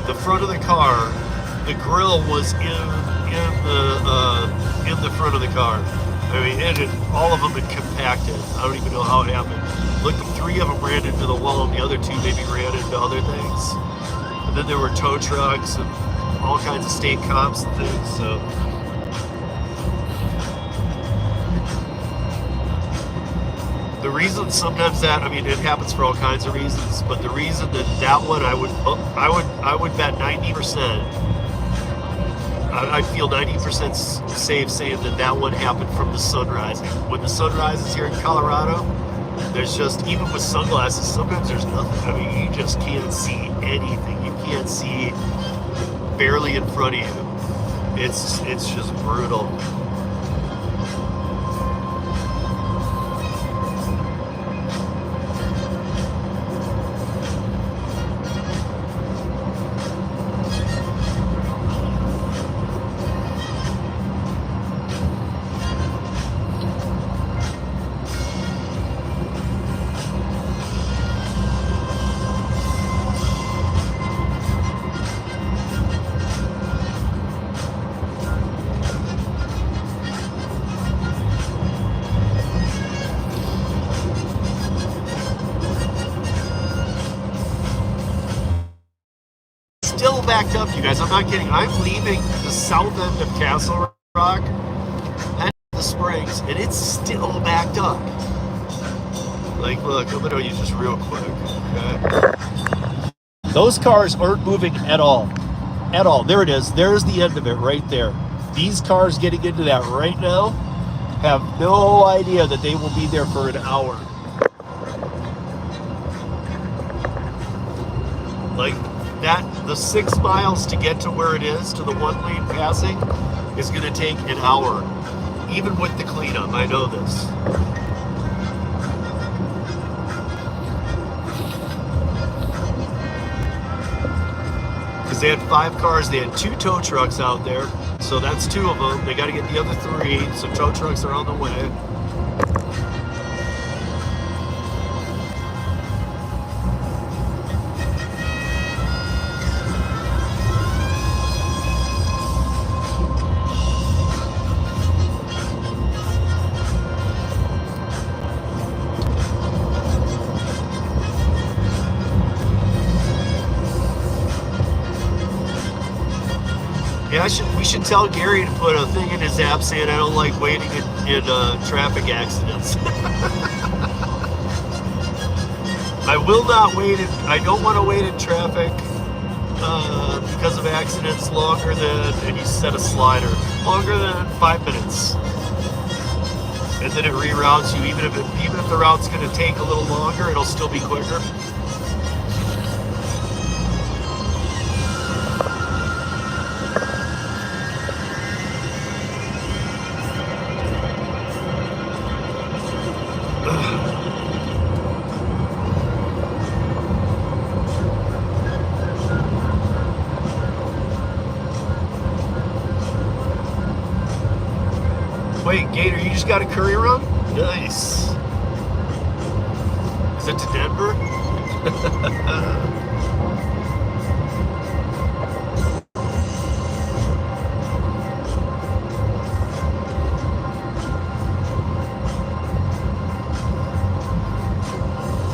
the front of the car. The grill was in the front of the car. I mean, all of them had compacted. I don't even know how it happened. Look, 3 of them ran into the wall, and the other 2 maybe ran into other things. And then there were tow trucks and all kinds of state cops and things. So the reason sometimes that, I mean, it happens for all kinds of reasons, but the reason that one I would bet 90%. I feel 90% safe saying that one happened from the sun rising. When the sun rises here in Colorado, there's just, even with sunglasses, sometimes there's nothing. I mean, you just can't see anything. You can't see barely in front of you. It's just brutal. Still backed up, you guys. I'm not kidding. I'm leaving the south end of Castle Rock, heading to the Springs, and it's still backed up. Like, look, I'm gonna show you just real quick. Okay? Those cars aren't moving at all. At all. There it is. There's the end of it right there. These cars getting into that right now have no idea that they will be there for an hour. Like, the 6 miles to get to where it is, to the 1-lane passing, is going to take an hour. Even with the cleanup, I know this. Because they had 5 cars, they had 2 tow trucks out there, so that's 2 of them. They got to get the other 3, so tow trucks are on the way. Yeah, we should tell Gary to put a thing in his app saying I don't like waiting in traffic accidents. I will not wait. I don't want to wait in traffic because of accidents longer than, and you set a slider, longer than 5 minutes. And then it reroutes you. Even if the route's going to take a little longer, it'll still be quicker. Wait, Gator, you just got a Curri run? Nice. Is it to Denver?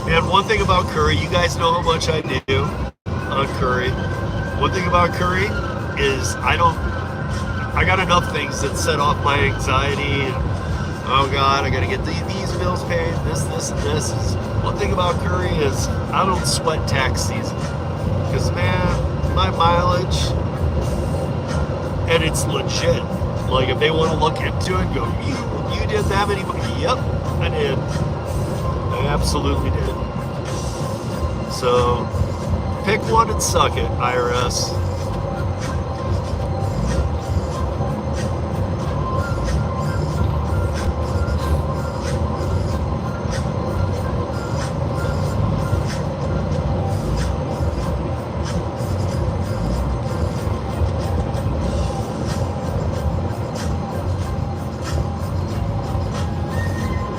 Man, one thing about Curri, you guys know how much I do on Curri. One thing about Curri is I got enough things that set off my anxiety and, oh God, I gotta get these bills paid, this, and this. One thing about Curri is I don't sweat tax season. Because, man, my mileage, and it's legit. Like, if they want to look into it and go, you did that many money? Yep, I did. I absolutely did. So, pick one and suck it, IRS.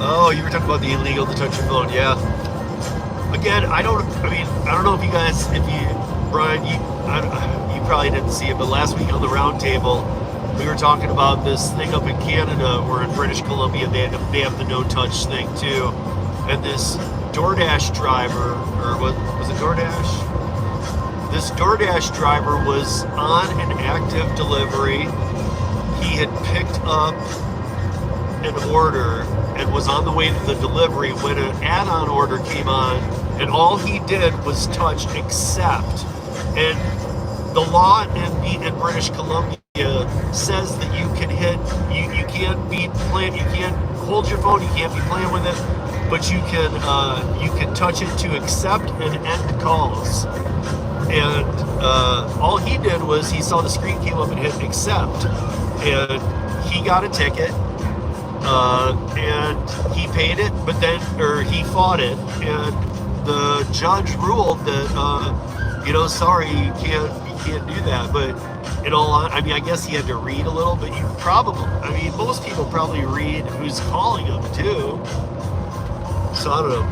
Oh, you were talking about the illegal to touch your phone, yeah. Again, I don't know if you guys, Brian, you probably didn't see it, but last week on the round table, we were talking about this thing up in Canada, or in British Columbia, they have the no-touch thing too. And this DoorDash driver, or was it DoorDash? This DoorDash driver was on an active delivery. He had picked up an order and was on the way to the delivery when an add-on order came on, and all he did was touch accept. And the law in British Columbia says that you can hit, you can't be playing, you can't hold your phone, you can't be playing with it, but you can touch it to accept and end calls. And all he did was he saw the screen came up and hit accept, and he got a ticket, and he paid it, but then, or he fought it, and the judge ruled that, sorry, you can't do that. But in all, I mean, I guess he had to read a little, but you probably, I mean, most people probably read who's calling them too. So I don't know.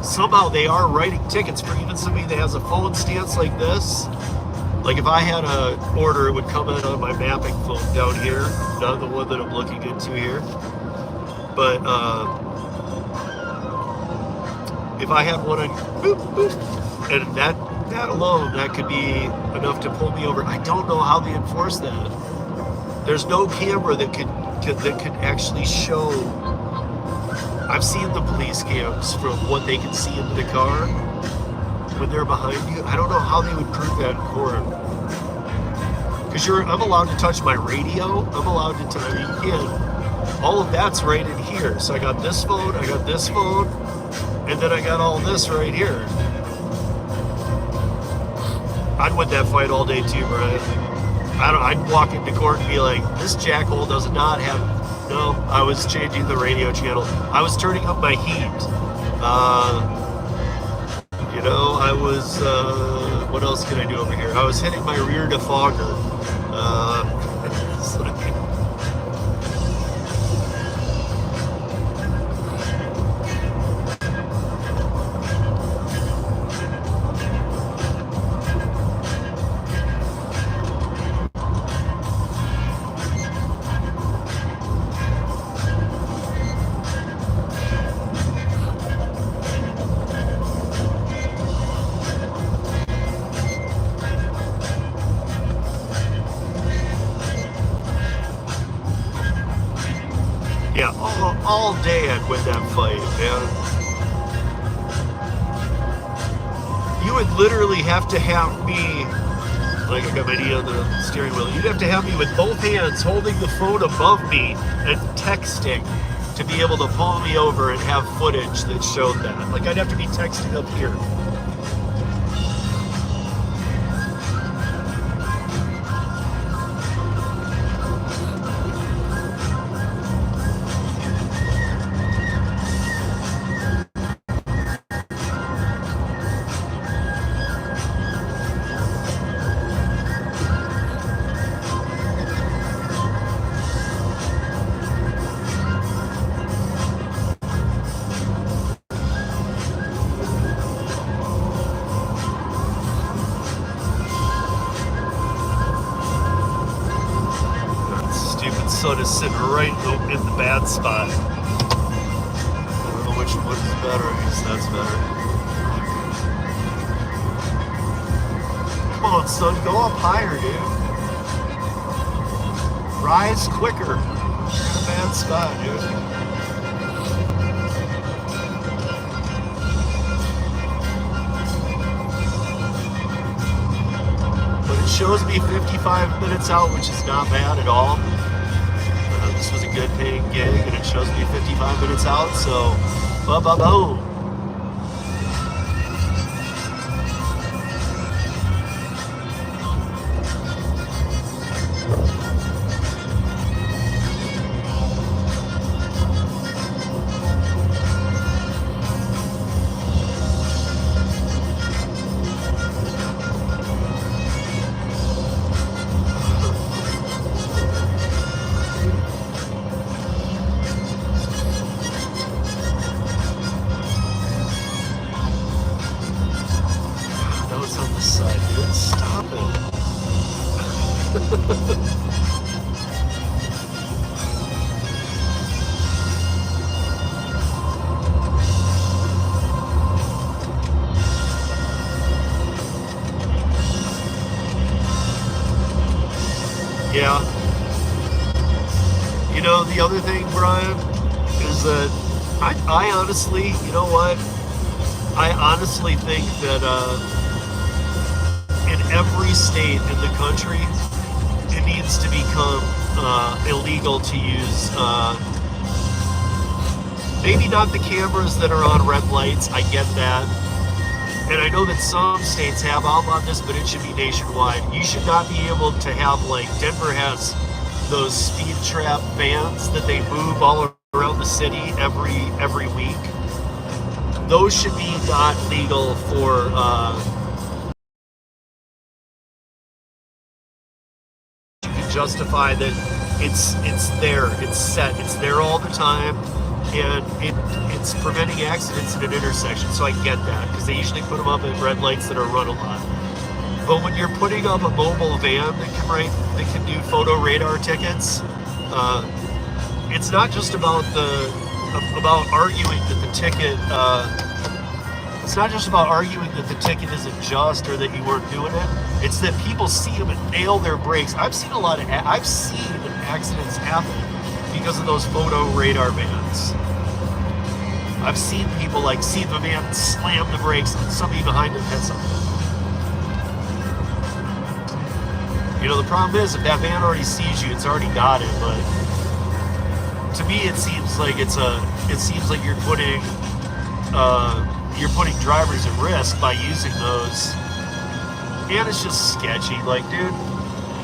Somehow they are writing tickets for even somebody that has a phone stance like this. Like if I had an order, it would come in on my mapping phone down here, not the one that I'm looking into here. But if I had one, boop, boop, and that alone, that could be enough to pull me over. I don't know how they enforce that. There's no camera that could actually show. I've seen the police cams from what they can see into the car when they're behind you. I don't know how they would prove that in court. Because I'm allowed to touch my radio. I'm allowed to touch, you can't. All of that's right in here. So I got this phone, and then I got all this right here. I'd win that fight all day too, Brian. I'd walk into court and be like, this jackhole does not have. No, I was changing the radio channel. I was turning up my heat. I was, what else can I do over here? I was hitting my rear defogger. Yeah, all day I'd win that fight, man. You would literally have to have me, like I got my knee on the steering wheel, you'd have to have me with both hands holding the phone above me and texting to be able to pull me over and have footage that showed that. Like I'd have to be texting up here. Sun is sitting right in the bad spot. I don't know which one is better. I guess that's better. Come on, sun, go up higher, dude. Rise quicker. You're in a bad spot, dude. But it shows me 55 minutes out, which is not bad at all. This was a good paying gig, and it shows me 55 minutes out, so boom. the other thing, Brian, is that I honestly, you know what? I honestly think that in every state in the country, it needs to become illegal to use. Maybe not the cameras that are on red lights. I get that. And I know that some states have outlawed this, but it should be nationwide. You should not be able to have, like, Denver has those speed trap vans that they move all around the city every week. Those should be not legal for you can justify that it's there, it's set, it's there all the time, and it's preventing accidents in an intersection. So I get that, because they usually put them up at red lights that are run a lot. But when you're putting up a mobile van that can do photo radar tickets, it's not just about arguing that the ticket. It's not just about arguing that the ticket isn't just or that you weren't doing it. It's that people see them and nail their brakes. I've seen accidents happen because of those photo radar vans. I've seen people see the van slam the brakes and somebody behind them hit something. The problem is, if that van already sees you, it's already got it. But to me, it seems like you're putting drivers at risk by using those, and it's just sketchy. Like, dude,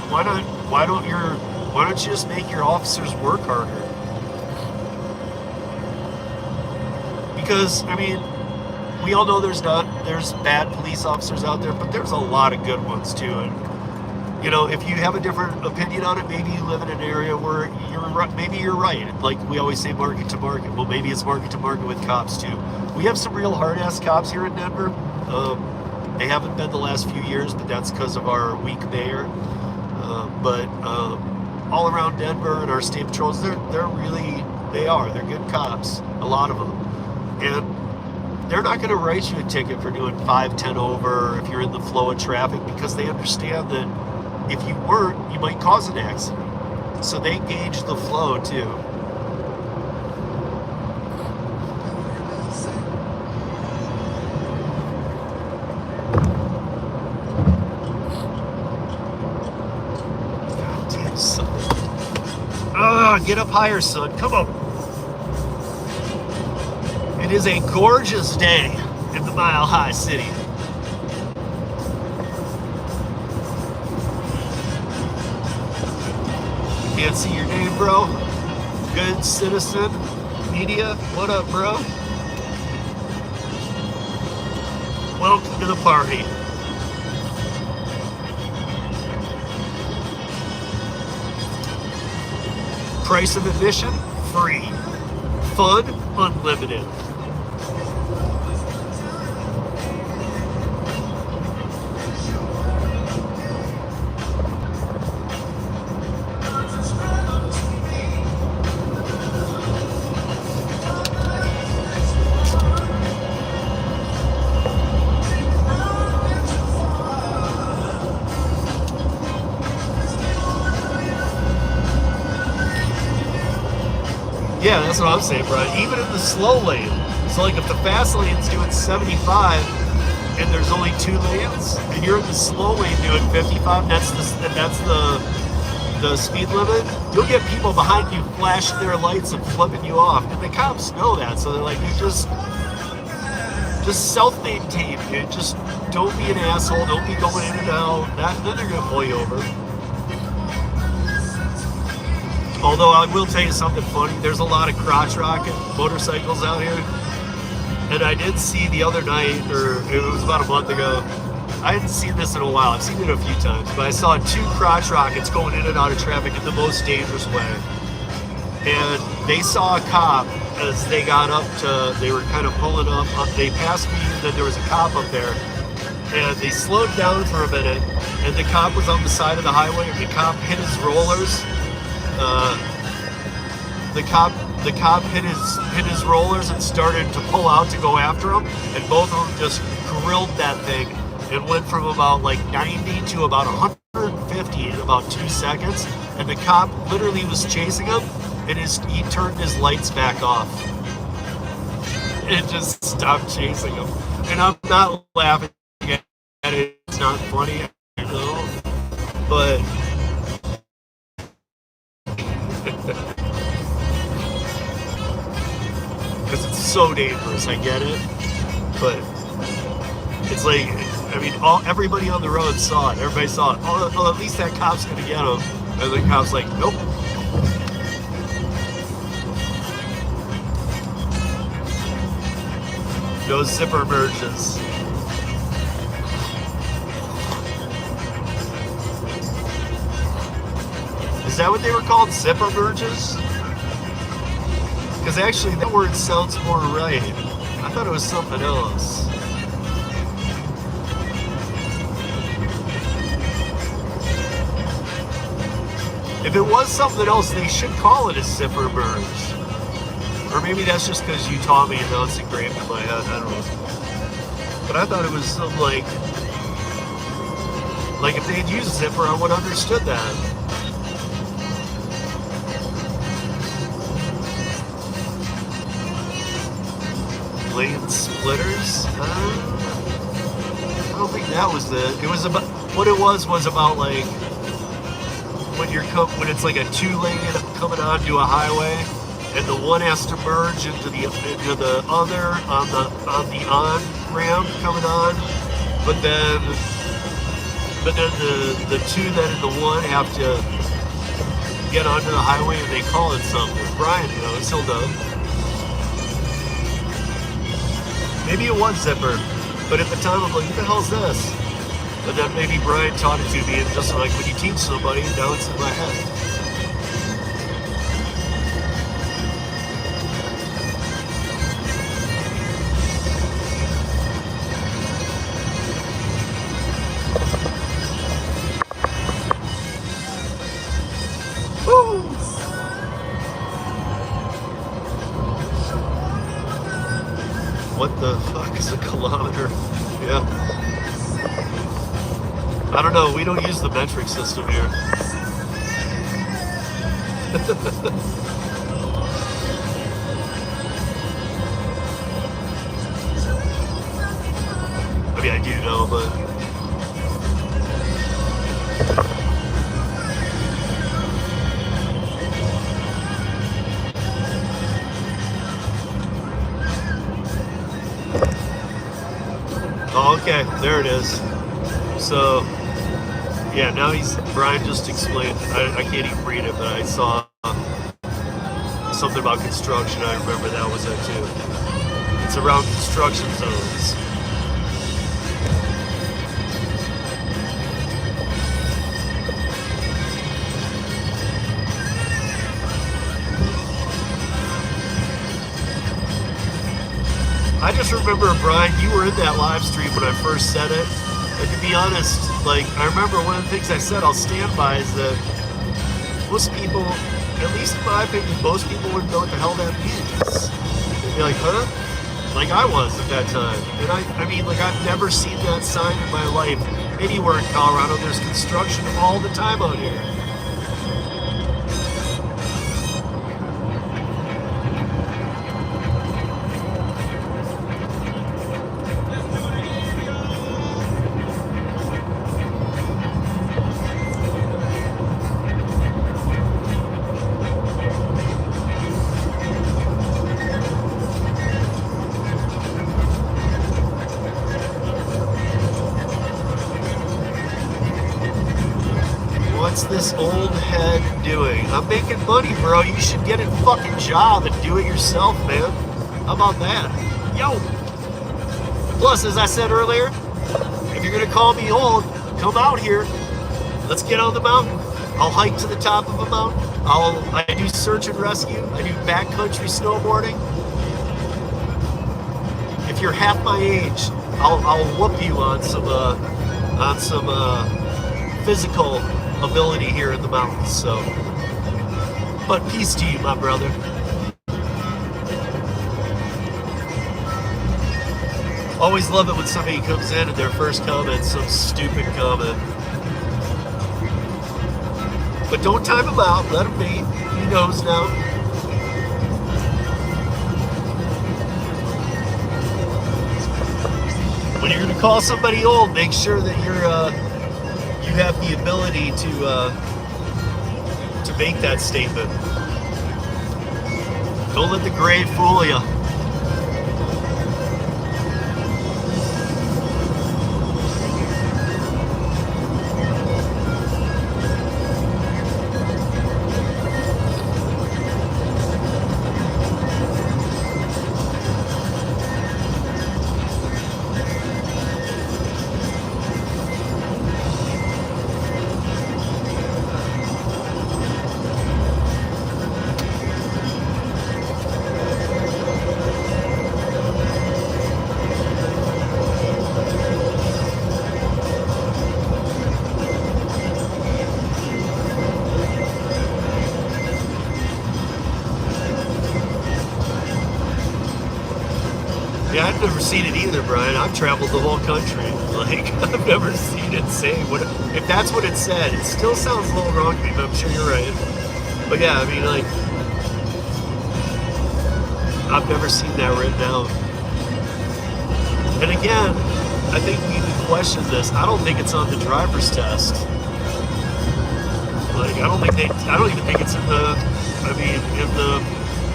why don't you just make your officers work harder? Because we all know there's bad police officers out there, but there's a lot of good ones too. And if you have a different opinion on it, maybe you live in an area where maybe you're right. Like we always say, market to market. Well, maybe it's market to market with cops too. We have some real hard-ass cops here in Denver. They haven't been the last few years, but that's because of our weak mayor. But all around Denver and our state patrols, they're good cops, a lot of them. And they're not going to write you a ticket for doing 5-10 over if you're in the flow of traffic, because they understand that if you weren't, you might cause an accident. So they gauge the flow too. God damn, son. Get up higher, son. Come on. It is a gorgeous day in the Mile High City. Can't see your name, bro. Good Citizen Media. What up, bro? Welcome to the party. Price of admission? Free. Fun? Unlimited. Yeah, that's what I'm saying, Brian. Even in the slow lane. So like if the fast lane's doing 75 and there's only 2 lanes, and you're in the slow lane doing 55, that's the speed limit, you'll get people behind you flashing their lights and flipping you off. And the cops know that, so they're like, you just self-maintain, dude. Just don't be an asshole, don't be going in and out. Then they're gonna pull you over. Although I will tell you something funny, there's a lot of crotch rocket motorcycles out here. And I did see the other night, or it was about a month ago, I hadn't seen this in a while, I've seen it a few times, but I saw 2 crotch rockets going in and out of traffic in the most dangerous way. And they saw a cop as they got up they were kind of pulling up, they passed me, and then there was a cop up there. And they slowed down for a minute, and the cop was on the side of the highway, and the cop hit his rollers. The cop hit his rollers and started to pull out to go after him, and both of them just grilled that thing and went from about 90 to about 150 in about 2 seconds. And the cop literally was chasing him, and he turned his lights back off and just stopped chasing him. And I'm not laughing at it. It's not funny, you know, but because it's so dangerous. I get it, but it's like, I mean, everybody on the road saw it. Everybody saw it. Oh, at least that cop's gonna get him. And the cop's like, nope. No zipper merges. Is that what they were called? Zipper merges? Because actually that word sounds more right. I thought it was something else. If it was something else, they should call it a zipper merge. Or maybe that's just because you taught me and now it's engraved in my head. I don't know. But I thought it was some like if they had used zipper, I would have understood that. Lane splitters? I don't think that was it. It was about, what it was about like when it's like a two-lane coming onto a highway, and the one has to merge into the other on the on ramp coming on, but then the two that in the one have to get onto the highway, and they call it something. Brian knows, he'll know. Maybe it was zipper, but at the time I'm like, what the hell's this? And then maybe Brian taught it to me, and just like when you teach somebody, now it's in my head. Woo! What the fuck is a kilometer? Yeah. I don't know, we don't use the metric system here. I mean, I do know, but... Oh, okay, there it is. So... Yeah, now Brian just explained, I can't even read it, but I saw something about construction. I remember that was it too. It's around construction zones. I just remember, Brian, you were in that live stream when I first said it. And to be honest, like, I remember one of the things I said I'll stand by is that most people, at least in my opinion, most people wouldn't know what the hell that means. They'd be like, huh? Like I was at that time. And I mean, like, I've never seen that sign in my life anywhere in Colorado. There's construction all the time out here. What's this old head doing? I'm making money, bro. You should get a fucking job and do it yourself, man. How about that? Yo! Plus, as I said earlier, if you're gonna call me old, come out here. Let's get on the mountain. I'll hike to the top of a mountain. I do search and rescue. I do backcountry snowboarding. If you're half my age, I'll whoop you on some physical ability here in the mountains. So, but peace to you, my brother. Always love it when somebody comes in and their first comment, some stupid comment. But don't time him out. Let him be. He knows now. when you're going to call somebody old, make sure that you have the ability to make that statement. Don't let the grave fool you. Yeah, I've never seen it either, Brian. I've traveled the whole country. Like, I've never seen it say what. If that's what it said, it still sounds a little wrong to me, but I'm sure you're right. But yeah, I mean, like, I've never seen that written down. And again, I think we need to question this. I don't think it's on the driver's test. Like, I don't even think it's in the, in the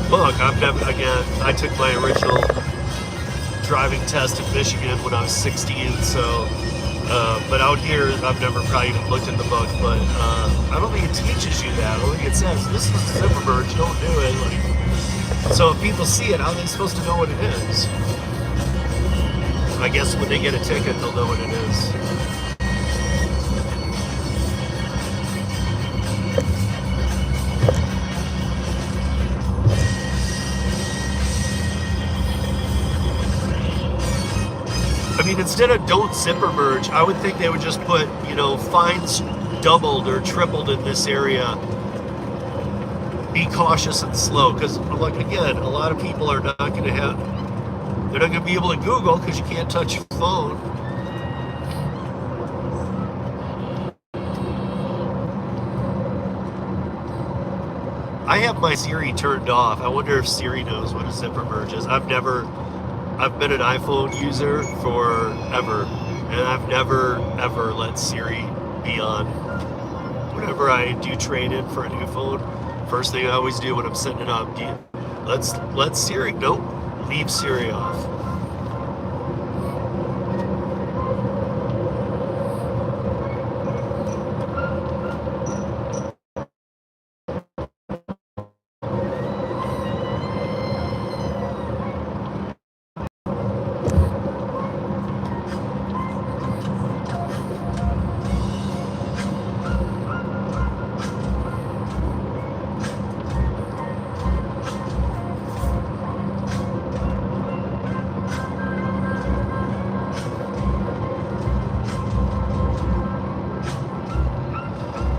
book. I took my original driving test in Michigan when I was 16, so, but out here, I've never probably even looked at the book, but I don't think it teaches you that. I don't think it says, this is a zipper merge, don't do it. Like, so if people see it, how are they supposed to know what it is? I guess when they get a ticket, they'll know what it is. I mean, instead of don't zipper merge, I would think they would just put, fines doubled or tripled in this area. Be cautious and slow, because, like, again, a lot of people are not going to they're not going to be able to Google because you can't touch your phone. I have my Siri turned off. I wonder if Siri knows what a zipper merge is. I've been an iPhone user forever, and I've never, ever let Siri be on. Whenever I do trade in for a new phone, first thing I always do when I'm setting it up, let Siri, nope, leave Siri off.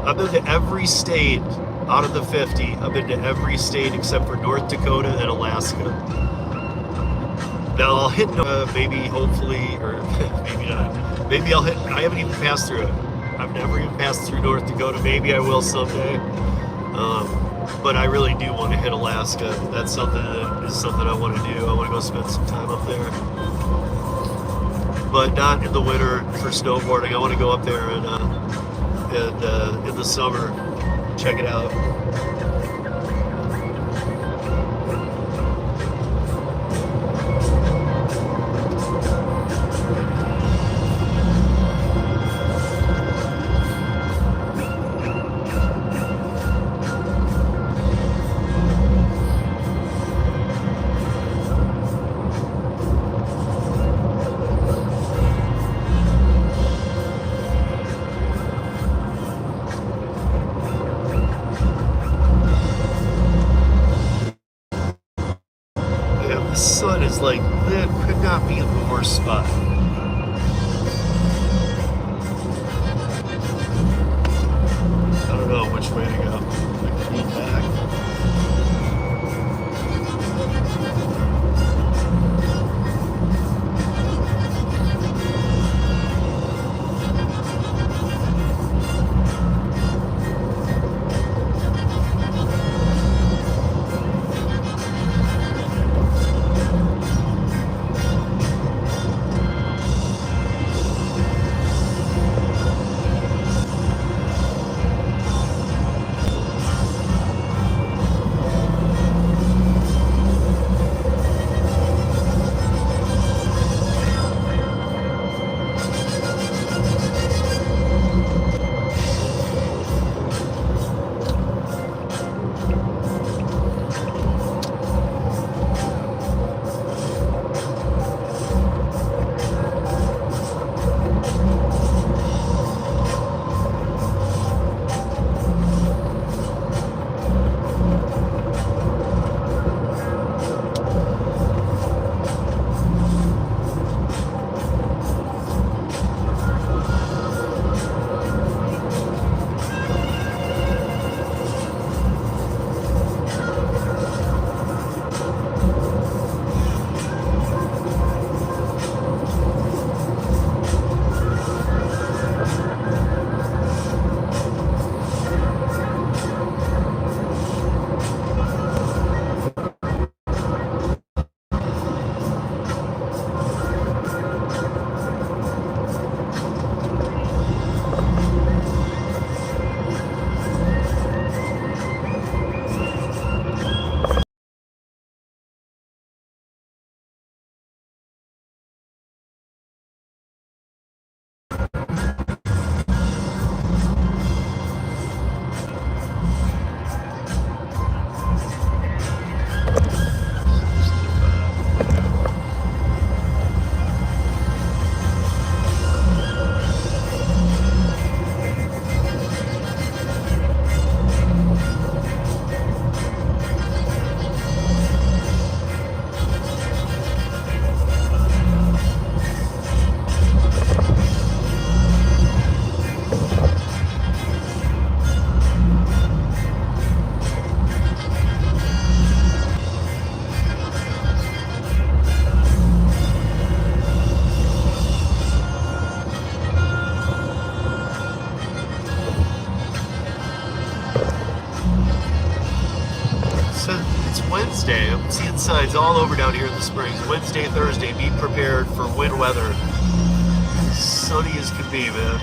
I've been to every state out of the 50. I've been to every state except for North Dakota and Alaska. Now I'll hit maybe, hopefully, or maybe not. Maybe I'll hit. I haven't even passed through it. I've never even passed through North Dakota. Maybe I will someday. But I really do want to hit Alaska. That's something I want to do. I want to go spend some time up there. But not in the winter for snowboarding. I want to go up there and in the summer, check it out. The sun is like, that could not be a worse spot. I don't know which way to go. Feed back. says it's Wednesday. I'm seeing signs all over down here in the Springs. Wednesday, Thursday, be prepared for wind weather. Sunny as can be, man.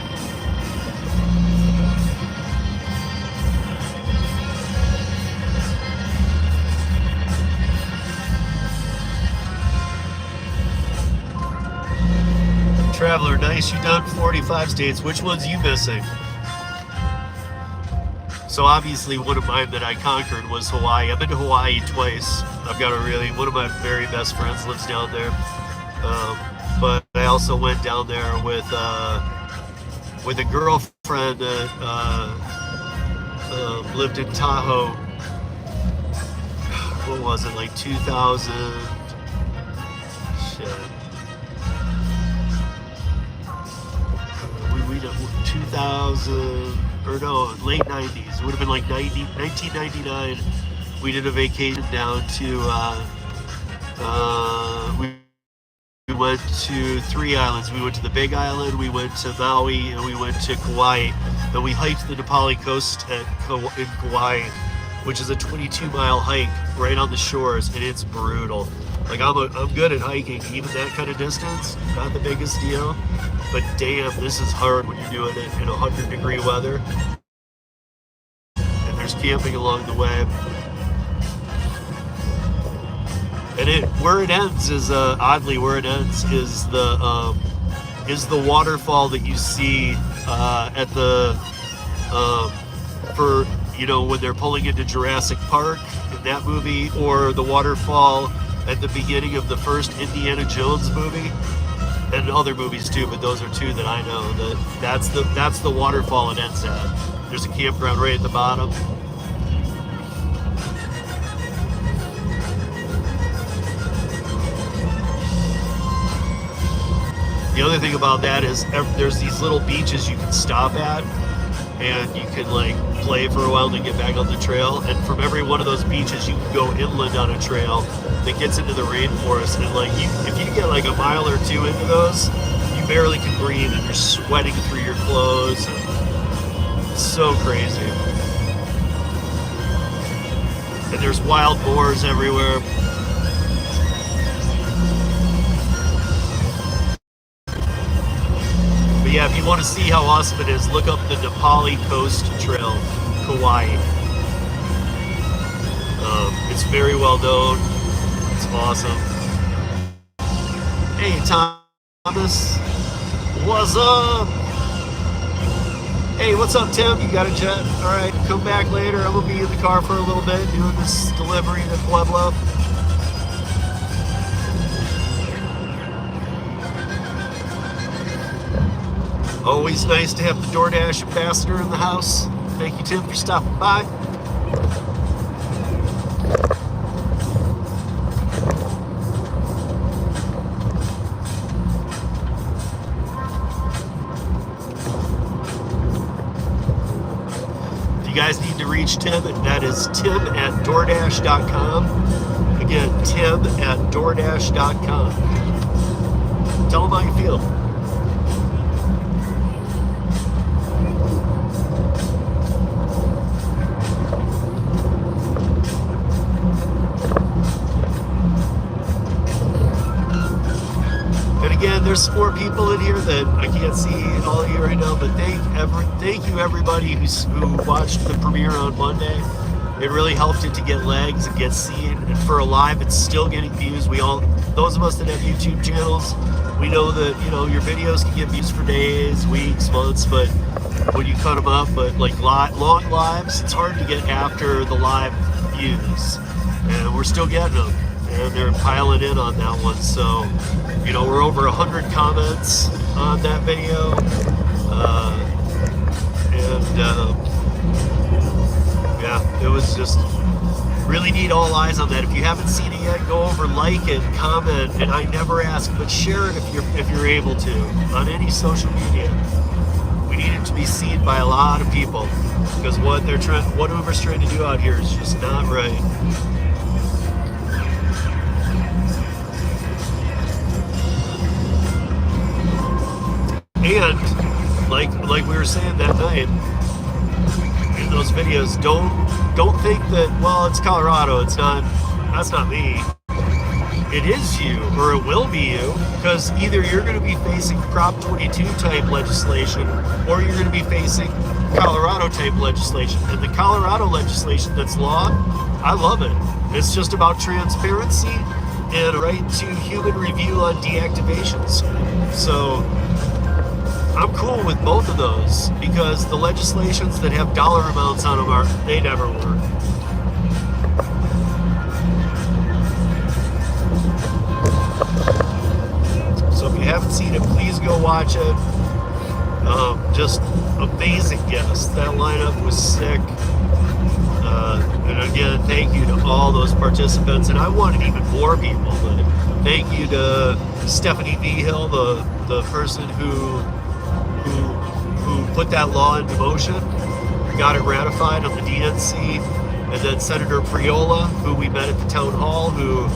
Traveler, nice. You done 45 states. Which one's you missing? So obviously one of mine that I conquered was Hawaii. I've been to Hawaii twice. I've got one of my very best friends lives down there. But I also went down there with a girlfriend that lived in Tahoe. What was it, like 2000? Shit. We 2000, or no, late 90s. It would have been like 1999. We did a vacation down to, we went to 3 islands. We went to the Big Island, we went to Maui, and we went to Kauai. And we hiked the Nepali coast in Kauai, which is a 22-mile hike right on the shores, and it's brutal. Like, I'm good at hiking, even that kind of distance, not the biggest deal. But damn, this is hard when you're doing it in 100-degree weather. And there's camping along the way. And where it ends is the waterfall that you see at the for, you know, when they're pulling into Jurassic Park in that movie, or the waterfall at the beginning of the first Indiana Jones movie, and other movies too, but those are two that I know. That's the waterfall it ends at. There's a campground right at the bottom. The other thing about that is there's these little beaches you can stop at, and you can like play for a while to get back on the trail. And from every one of those beaches, you can go inland on a trail that gets into the rainforest. And like if you get like a mile or two into those, you barely can breathe, and you're sweating through your clothes. It's so crazy. And there's wild boars everywhere. Yeah, if you want to see how awesome it is, look up the Nepali Coast Trail, Kauai. It's very well known. It's awesome. Hey, Thomas. What's up? Hey, what's up, Tim? You got a jet? All right, come back later. I'm going to be in the car for a little bit doing this delivery to Pueblo. Always nice to have the DoorDash ambassador in the house. Thank you, Tim, for stopping by. If you guys need to reach Tim, that is tim@DoorDash.com. Again, tim@DoorDash.com. Tell him how you feel. There's some more people in here that I can't see all of you right now, but thank you everybody who watched the premiere on Monday. It really helped it to get legs and get seen, and for a live, it's still getting views. Those of us that have YouTube channels, we know that, you know, your videos can get views for days, weeks, months, but when you cut them up, but like long lives, it's hard to get after the live views, and we're still getting them, and they're piling in on that one. So, you know, we're over 100 comments on that video, yeah, it was just really need all eyes on that. If you haven't seen it yet, go over, like it, comment, and I never ask, but share it if you're able to on any social media. We need it to be seen by a lot of people, because what Uber's trying to do out here is just not right. And like we were saying that night, in those videos, don't think that, well, it's Colorado, it's not, that's not me. It is you, or it will be you, because either you're going to be facing Prop 22 type legislation, or you're going to be facing Colorado type legislation. And the Colorado legislation that's law, I love it. It's just about transparency and a right to human review on deactivations. So I'm cool with both of those, because the legislations that have dollar amounts on them they never work. So if you haven't seen it, please go watch it. Just amazing guests. That lineup was sick. And again, thank you to all those participants. And I wanted even more people, but thank you to Stephanie V. Hill, the person who put that law into motion, got it ratified on the DNC, and then Senator Priola, who we met at the town hall, who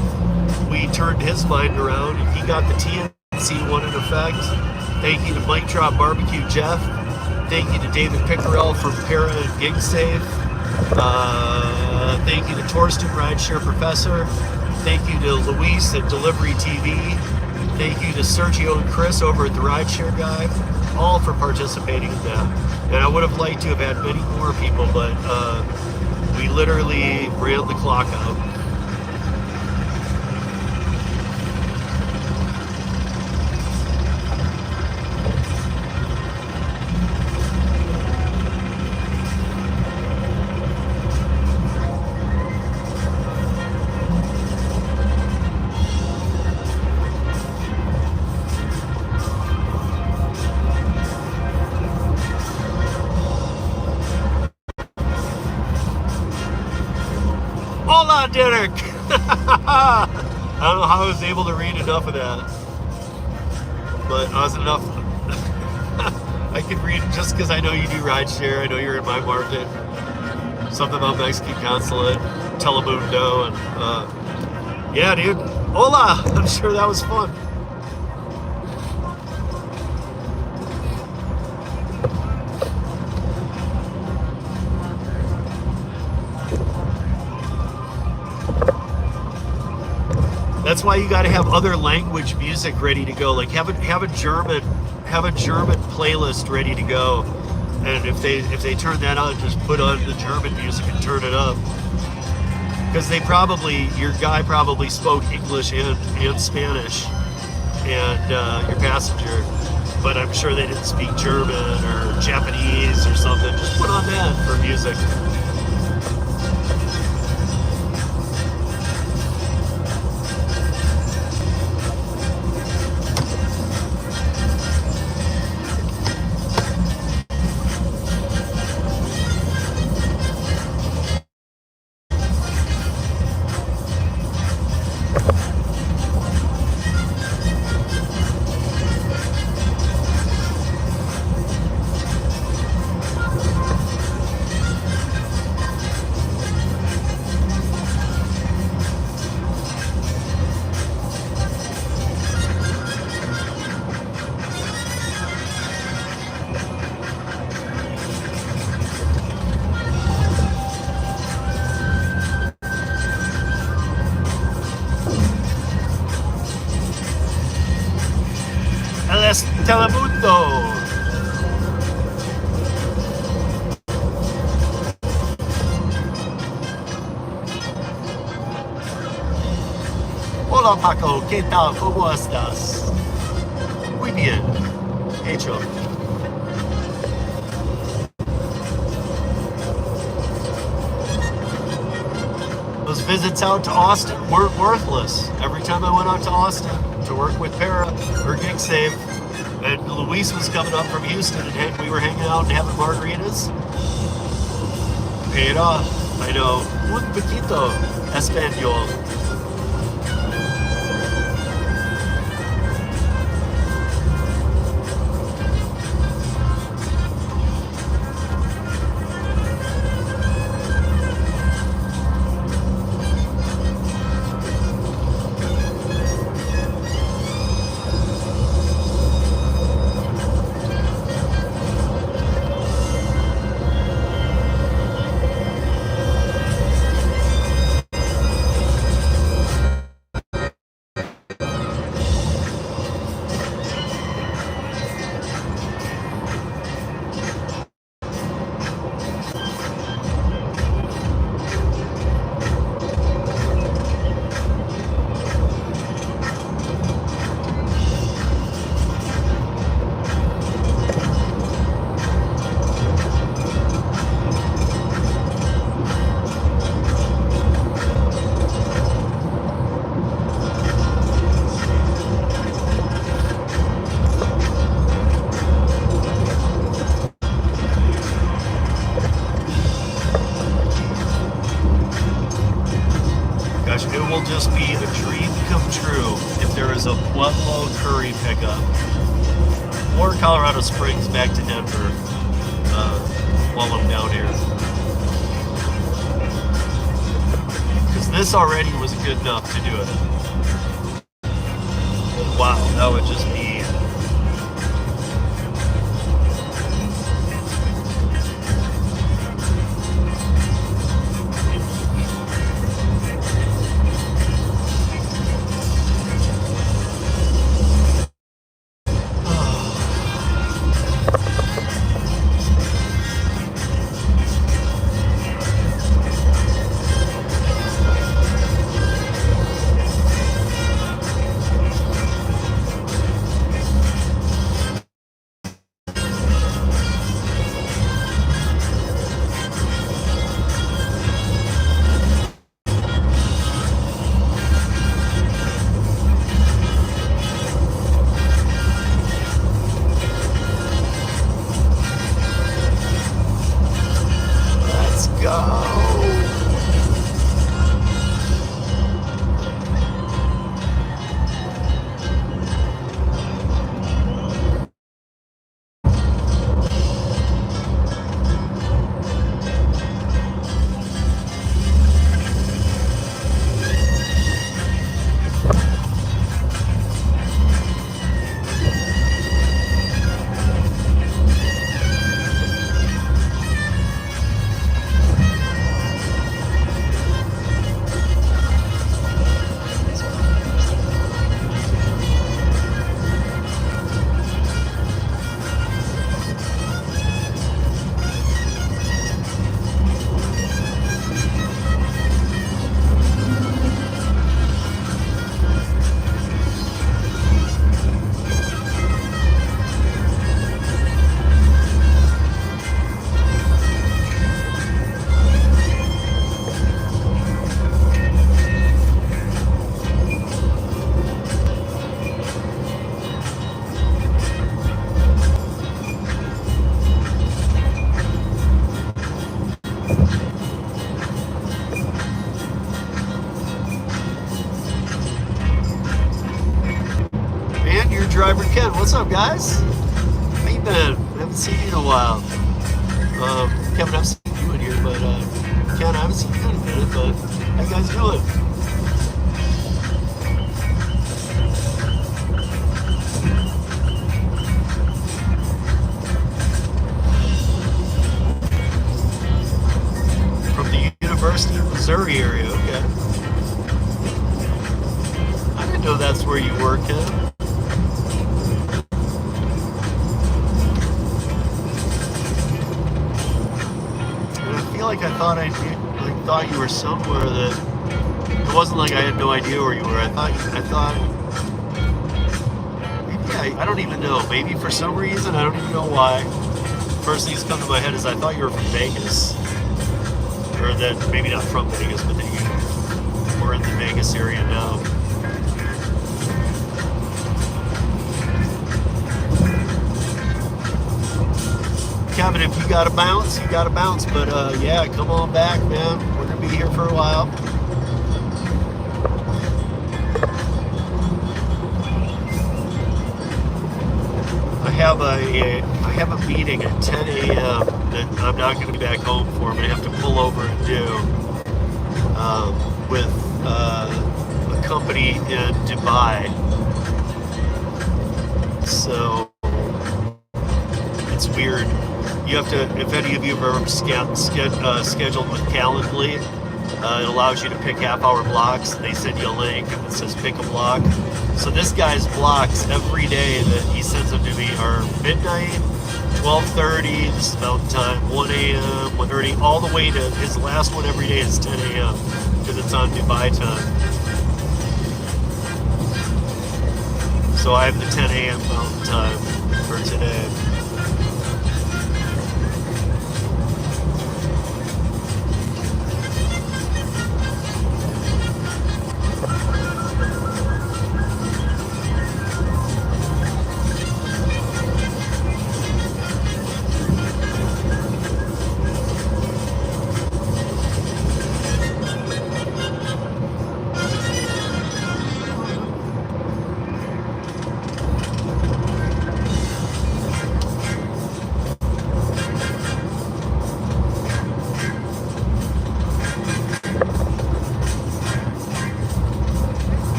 we turned his mind around, and he got the TNC one in effect. Thank you to Mike Drop Barbecue Jeff. Thank you to David Pickerel from Para and GigSafe. Thank you to Torsten, Rideshare Professor. Thank you to Luis at Delivery TV. Thank you to Sergio and Chris over at the Rideshare Guy, all for participating in that. And I would have liked to have had many more people, but we literally ran the clock out. Hola, Derek! I don't know how I was able to read enough of that, but I was enough. I could read just because I know you do rideshare. I know you're in my market. Something about Mexican Consulate, Telemundo, and yeah, dude. Hola! I'm sure that was fun. That's why you got to have other language music ready to go. Like have a German playlist ready to go. And if they turn that on, just put on the German music and turn it up. Because your guy probably spoke English and Spanish, and your passenger, but I'm sure they didn't speak German or Japanese or something. Just put on that for music. Telemundo. Hola Paco, ¿qué tal? ¿Cómo estás? Muy bien. Hecho. Those visits out to Austin weren't worthless. Every time I went out to Austin to work with Para or GigSafe, and Luis was coming up from Houston, and we were hanging out and having margaritas. Paid off. I know. Un poquito español. gosh, it will just be a dream come true if there is a Pueblo Curri pickup or Colorado Springs back to Denver while I'm down here. Because this already was good enough to do it. Wow, that would just be... Driver Ken, what's up, guys? How you been? I haven't seen you in a while. Kevin, I've seen you in here, but Ken, I haven't seen you in a minute. But how you guys doing? From the University of Missouri area, okay. I didn't know that's where you work, Ken. Like I thought you were somewhere that it wasn't like I had no idea where you were. I thought maybe I don't even know. Maybe for some reason, I don't even know why. First thing that's come to my head is I thought you were from Vegas, or that maybe not from Vegas, but that you were in the Vegas area now. Kevin, if you gotta bounce, you gotta bounce. But yeah, come on back, man. We're gonna be here for a while. I have a meeting at 10 a.m. that I'm not gonna be back home for. I'm gonna have to pull over and do with a company in Dubai. So it's weird. You have to, if any of you have ever scheduled with Calendly, it allows you to pick half-hour blocks. They send you a link and it says pick a block. So this guy's blocks every day that he sends them to me are midnight, 12:30, this is Mountain Time, 1 a.m., 1:30, all the way to his last one every day is 10 a.m. because it's on Dubai time. So I have the 10 a.m. Mountain Time for today.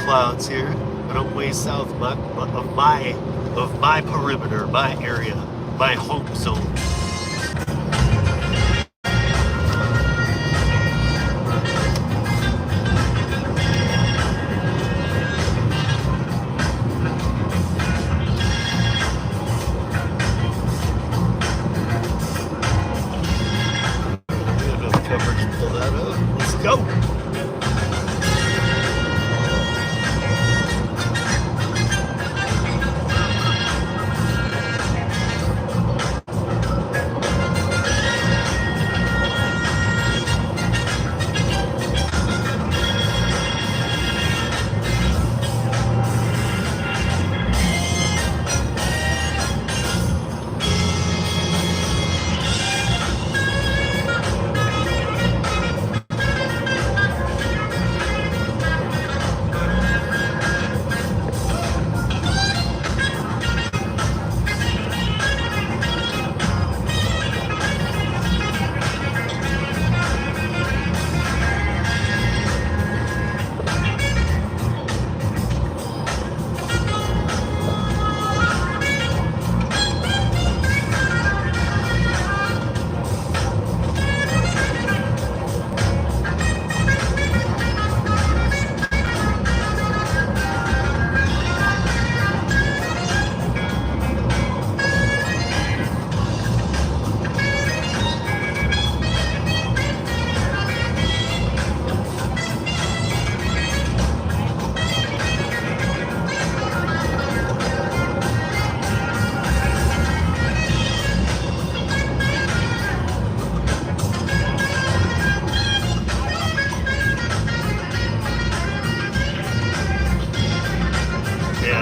clouds here. But I'm way south of my perimeter, my area, my home zone. Pull that up. Let's go.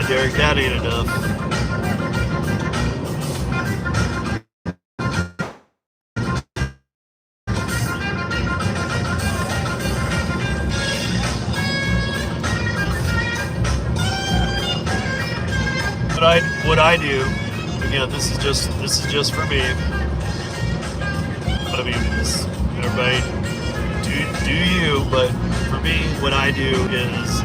Derek, that ain't enough. What I do, again, this is just for me. I mean, everybody do you, but for me, what I do is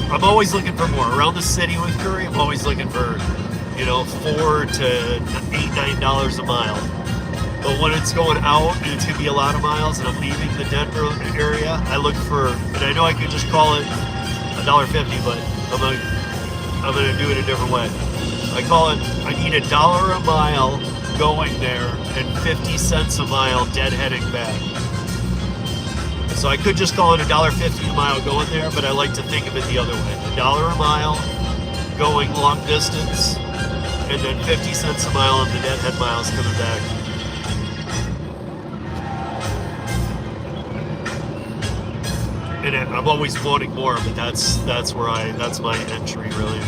I'm always looking for more. Around the city with Curri, I'm always looking for, $4 to $8, $9 a mile. But when it's going out and it's gonna be a lot of miles and I'm leaving the Denver area, I look for, and I know I could just call it $1.50, but I'm gonna do it a different way. I need $1 a mile going there and 50 cents a mile deadheading back. So I could just call it $1.50 a mile going there, but I like to think of it the other way. $1 a mile going long distance, and then 50 cents a mile on the deadhead miles coming back. And I'm always wanting more, but that's my entry really.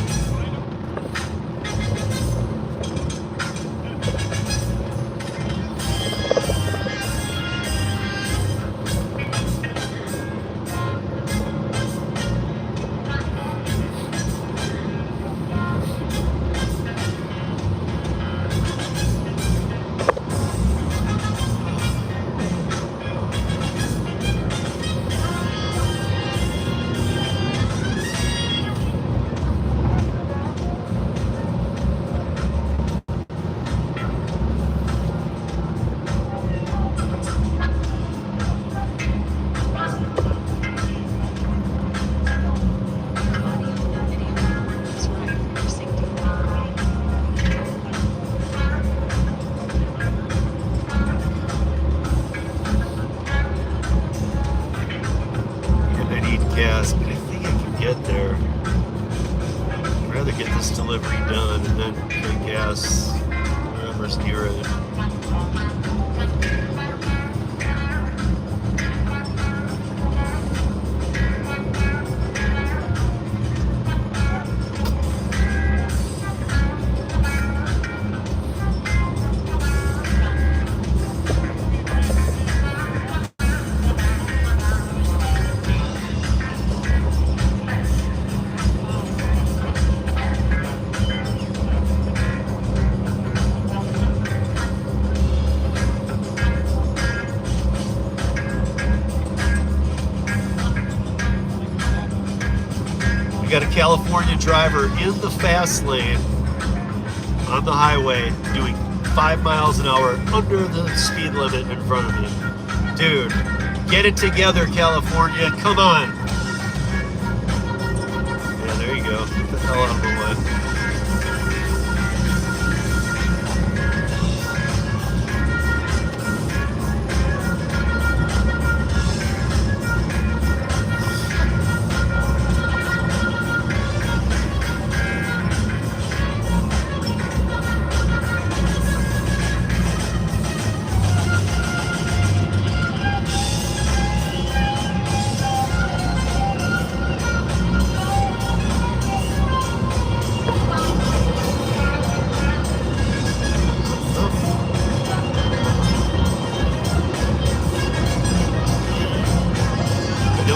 Gas, but I think I can get there. I'd rather get this delivery done and then get gas wherever's near it. We got a California driver in the fast lane on the highway doing 5 miles an hour under the speed limit in front of me. Dude, get it together, California. Come on. Yeah, there you go. Get the hell out of the way.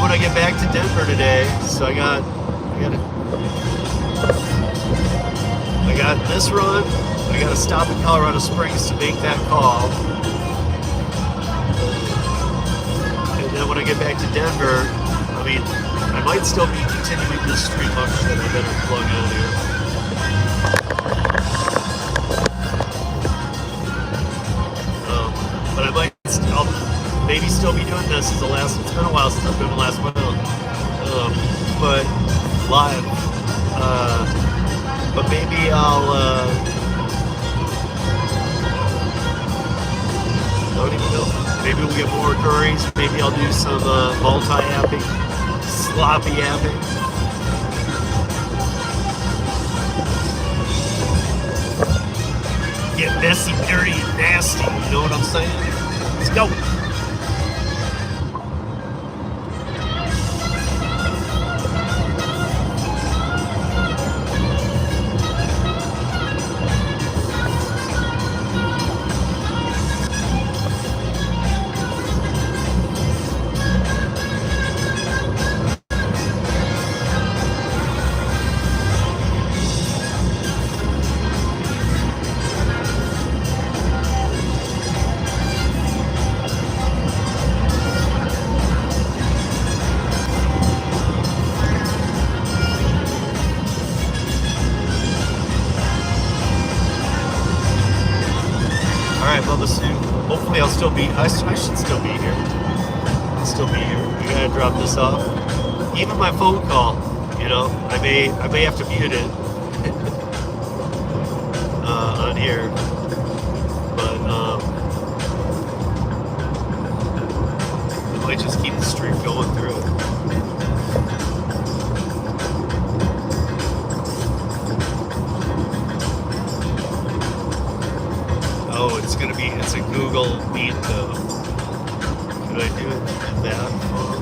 When I get back to Denver today, so I got this run. I got to stop in Colorado Springs to make that call, and then when I get back to Denver, I mean, I might still be continuing this stream function that I better plug in here. But I might maybe still be doing this as the last. It's been a while since I've done the last one, but live. But maybe I'll. Don't even know. Maybe we'll get more curries. Maybe I'll do some multi-apping, sloppy apping. Get messy, dirty, and nasty. You know what I'm saying? Let's go. Hopefully I'll still be, I should still be here. I'll still be here. I gotta drop this off. Even my phone call, you know, I may have to mute it on here. But I might just keep the stream going through it. Oh, it's a Google Meet though. Can I do it in that phone?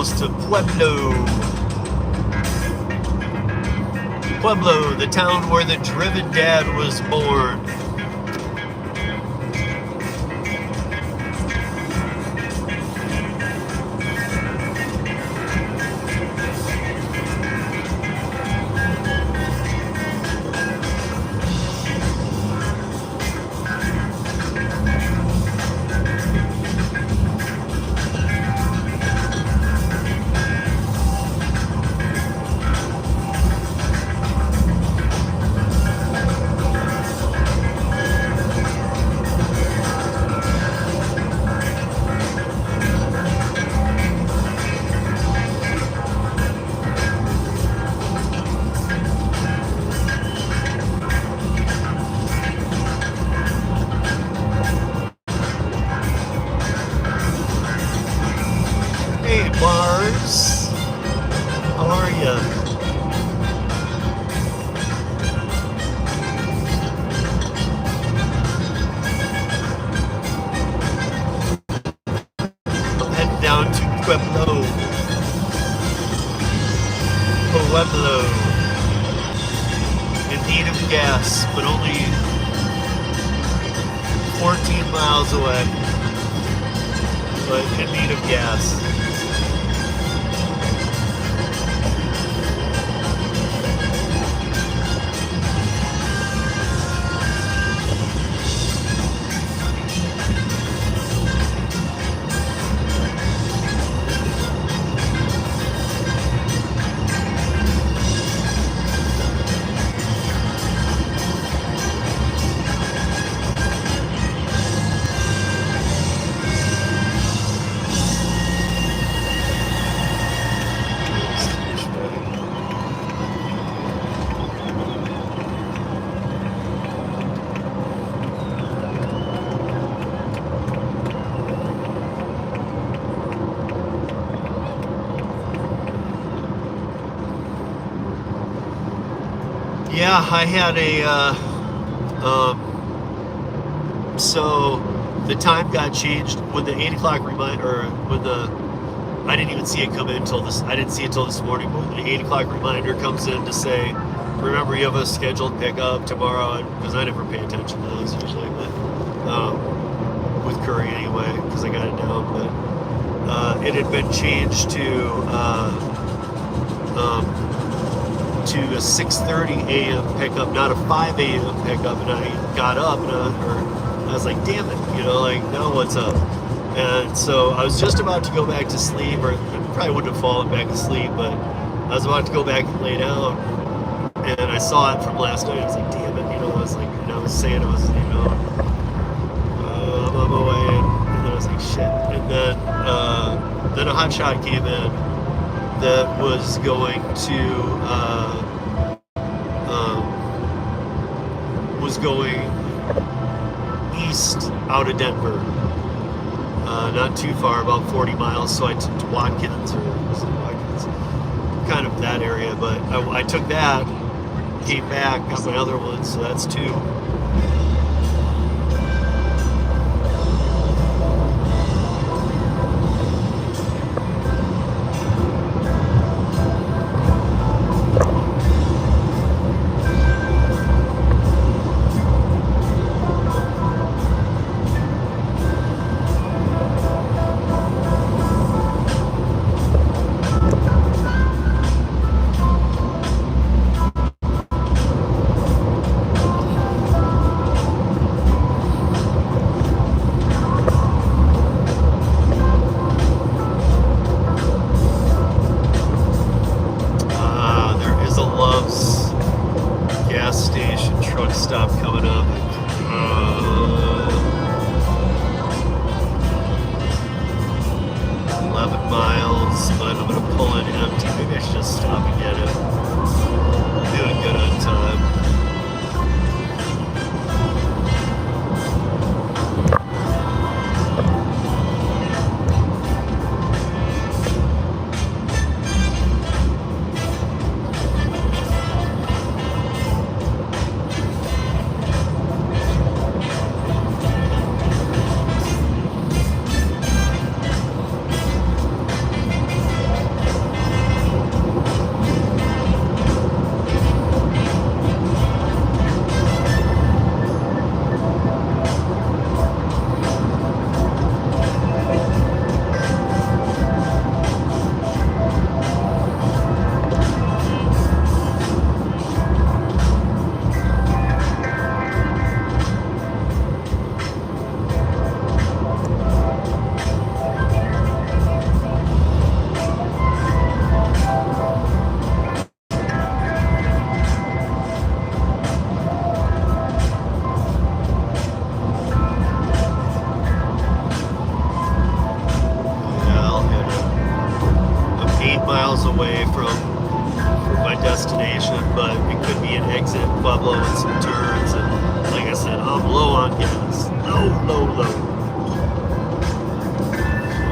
miles to Pueblo. Pueblo, the town where the driven dad was born. Hey, Mars. How are ya? I'm heading down to Pueblo. Pueblo. In need of gas, but only 14 miles away. But in need of gas. Yeah, I had so the time got changed when the 8 o'clock reminder, when the, I didn't even see it come in until this, I didn't see it till this morning, but when the 8 o'clock reminder comes in to say, remember you have a scheduled pickup tomorrow, because I never pay attention to those usually, but with Curri anyway, because I got it down, but it had been changed to a 6:30 a.m. pickup, not a 5 a.m. pickup, and I got up and I was like, damn it, you know, like, now what's up? And so I was just about to go back to sleep, or probably wouldn't have fallen back asleep, but I was about to go back and lay down, and I saw it from last night. I was like, damn it, you know, I was like, and I was saying it was, you know, I'm on my way, and then I was like, shit, and then a hot shot came in that was going east out of Denver, not too far, about 40 miles. So I took to Watkins, kind of that area. But I took that, came back, got my other one, so that's two. Stop coming up. 11 miles, but I'm gonna pull in empty. Maybe I should just stop and get it. I'm doing good on time. from my destination, but it could be an exit Pueblo and some turns. And like I said, I'm low on gas. Low.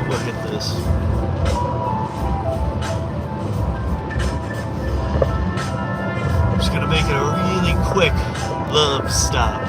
Look at this. I'm just gonna make it a really quick love stop.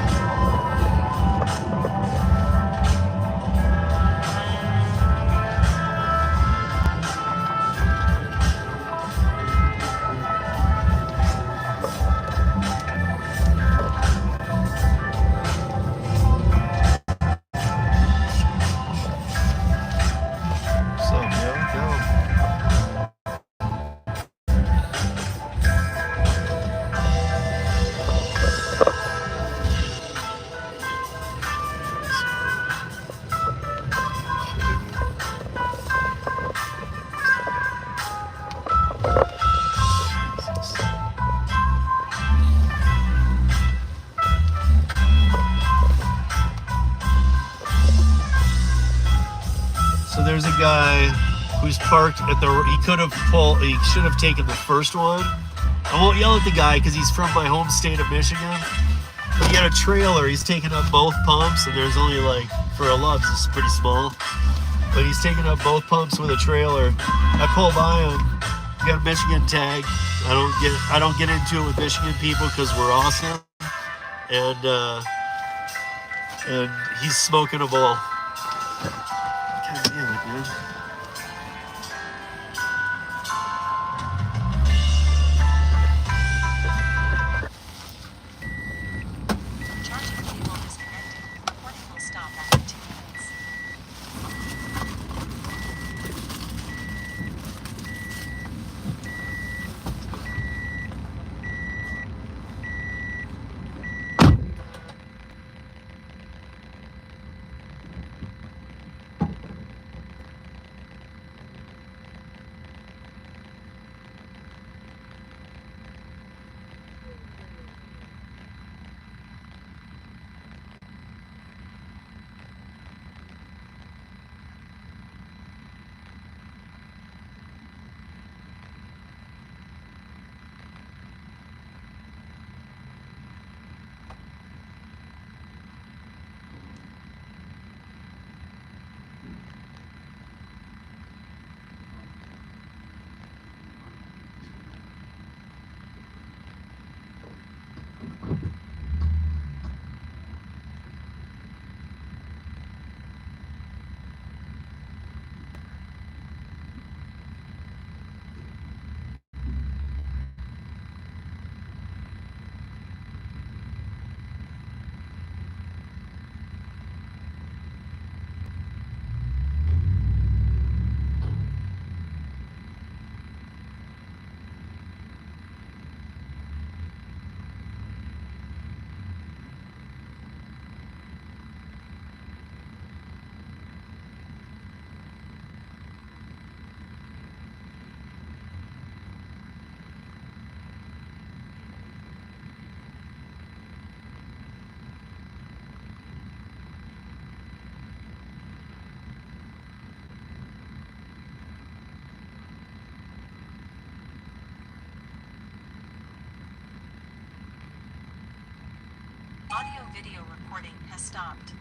So there's a guy who's parked at the, he should have taken the first one. I won't yell at the guy because he's from my home state of Michigan. But he had a trailer, he's taking up both pumps, and there's only like, for a Love's, it's pretty small. But he's taking up both pumps with a trailer. I pull by him, he got a Michigan tag. I don't get into it with Michigan people because we're awesome. And he's smoking a bowl. God damn it, man. Charging cable disconnected. Recording will stop after 2 minutes. Audio-video recording has stopped.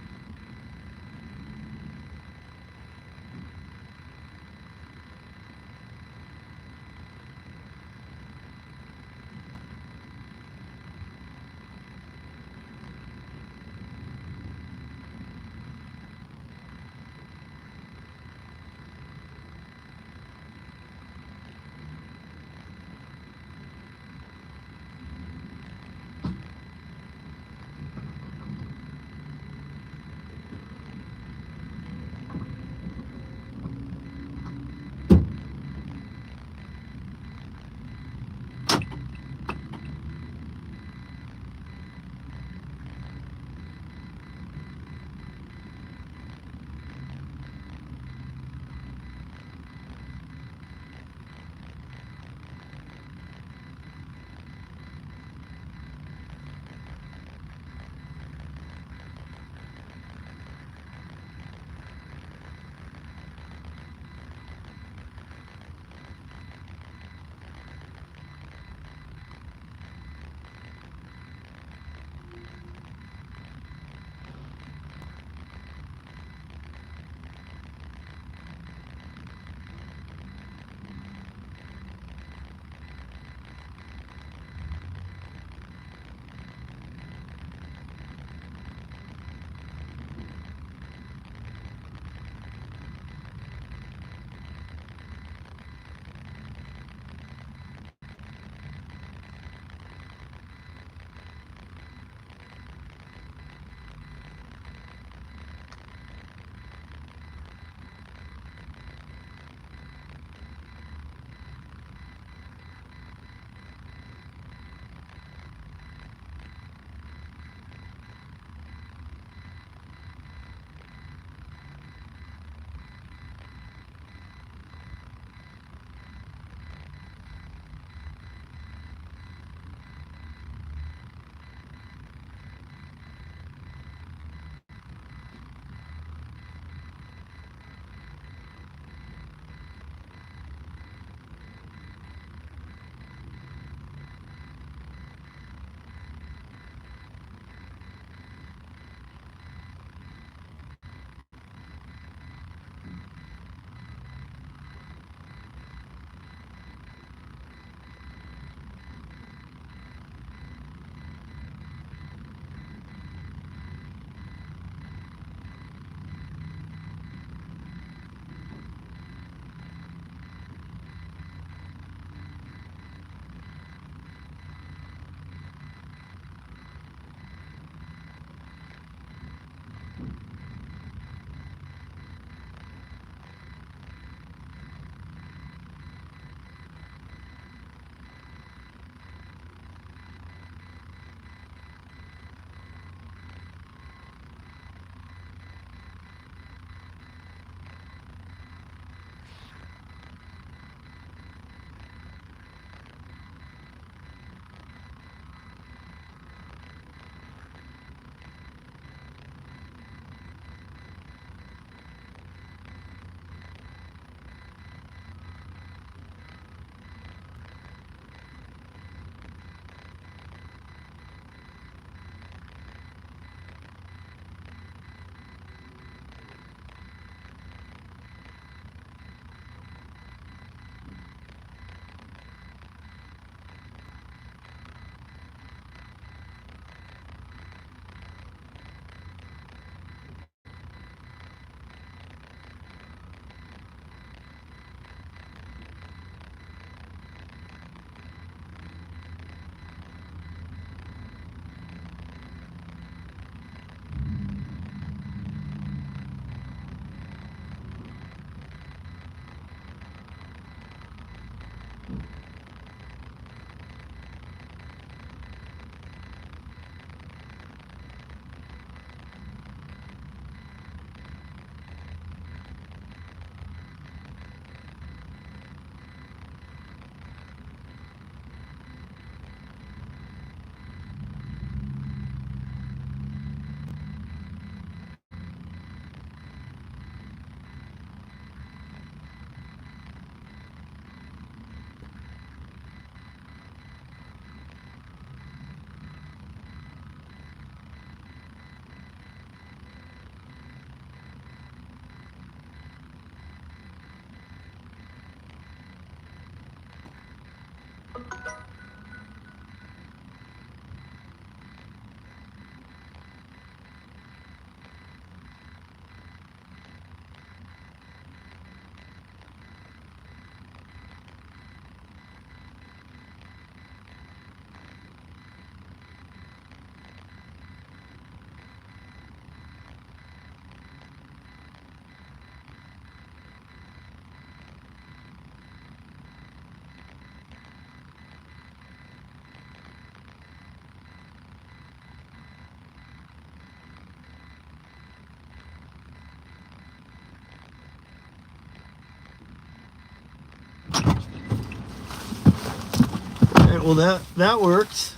well that worked.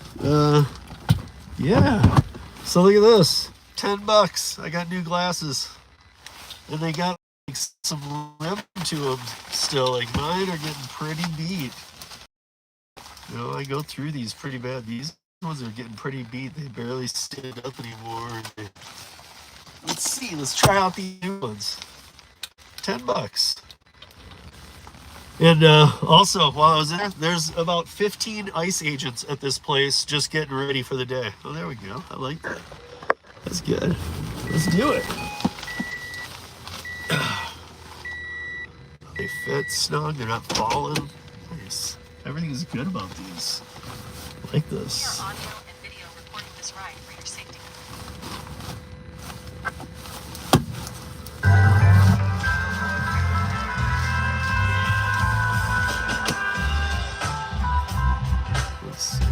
Yeah. So look at this. $10. I got new glasses. And they got like some rim to them still. Like mine are getting pretty beat. You know, I go through these pretty bad. These ones are getting pretty beat. They barely stand up anymore. Let's see. Let's try out these new ones. $10. And also, while I was there, there's about 15 ice agents at this place just getting ready for the day. Oh, there we go. I like that. That's good. Let's do it. They fit snug. They're not falling. Nice. Everything's good about these. I like this. We are audio and video recording this ride for your safety. Let's see.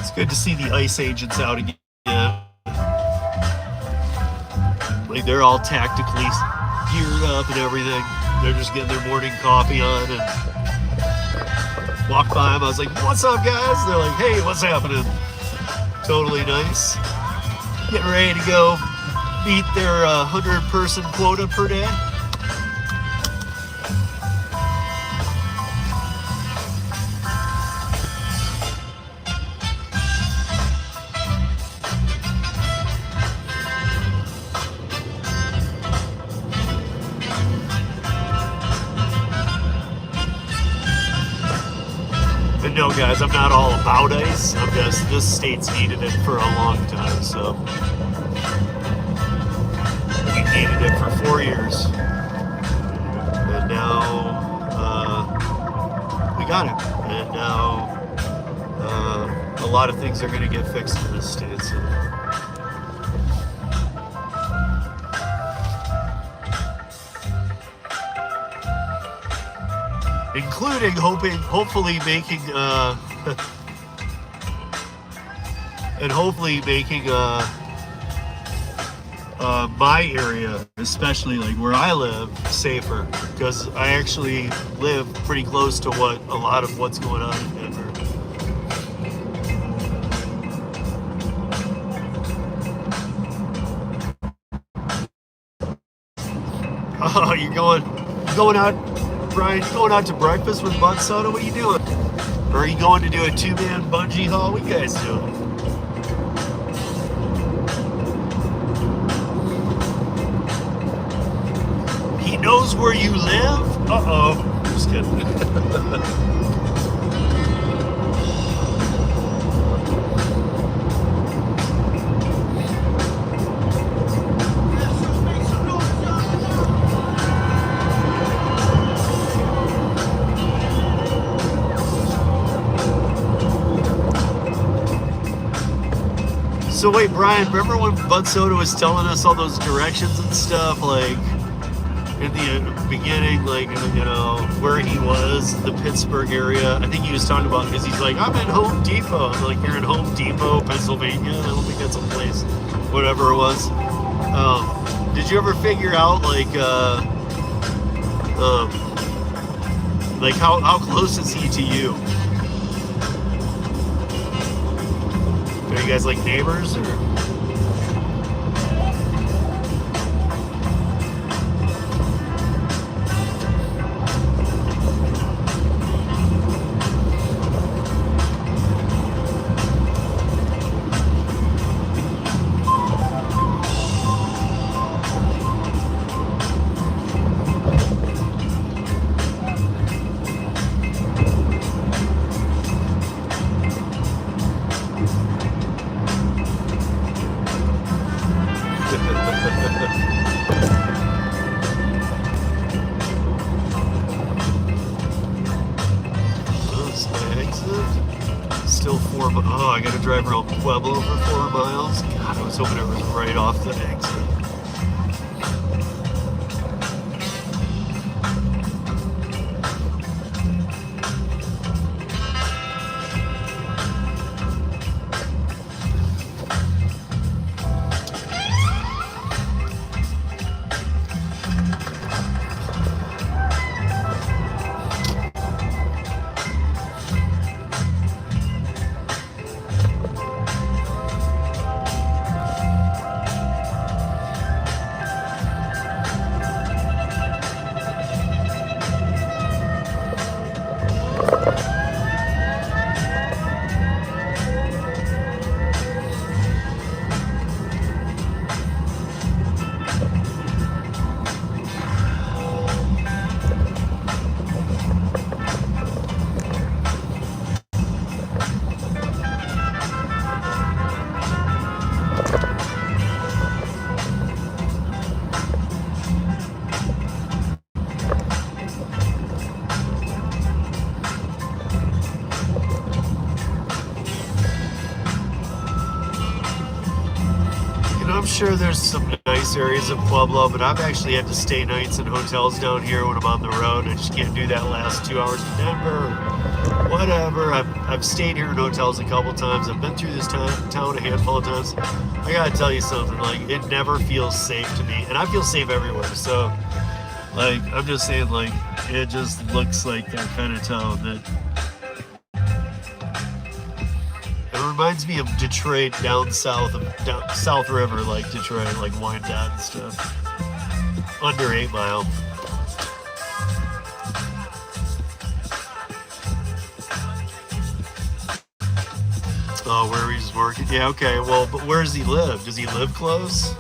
It's good to see the ice agents out again. Like they're all tactically geared up and everything. They're just getting their morning coffee on and walk by them. I was like, "What's up, guys?" They're like, "Hey, what's happening?" Totally nice. Getting ready to go beat their 100-person quota per day. And no, guys, I'm not all about ice. I'm just, this state's needed it for a long time, so. We needed it for 4 years. And now, we got it. And now, a lot of things are going to get fixed in this state, so. Including hopefully making, and hopefully making my area, especially like where I live, safer. Because I actually live pretty close to what a lot of what's going on in Denver. Oh, you're going out. Brian, you going out to breakfast with Bud Soda? What are you doing? Or are you going to do a 2-man bungee haul? What are you guys doing? He knows where you live? Uh-oh. Just kidding. So wait, Brian, remember when Bud Soda was telling us all those directions and stuff, like in the beginning, like, you know, where he was, the Pittsburgh area? I think he was talking about, because he's like, I'm in Home Depot. I'm like, you're in Home Depot, Pennsylvania? I don't think that's a place, whatever it was. Did you ever figure out, like how close is he to you? Are you guys like neighbors, or? Still 4 miles. Oh, I gotta drive around Pueblo for 4 miles. God, I was hoping it was right off the exit. I'm sure there's some nice areas in Pueblo, but I've actually had to stay nights in hotels down here when I'm on the road. I just can't do that last 2 hours in Denver or whatever. I've stayed here in hotels a couple times. I've been through this town a handful of times. I gotta tell you something, like, it never feels safe to me, and I feel safe everywhere. So, like, I'm just saying, like, it just looks like that kind of town that it reminds me of Detroit down south of South River, like Detroit, like Wyandotte and stuff. Under 8 Mile. Oh, where he's working? Yeah, okay. Well, but where does he live? Does he live close?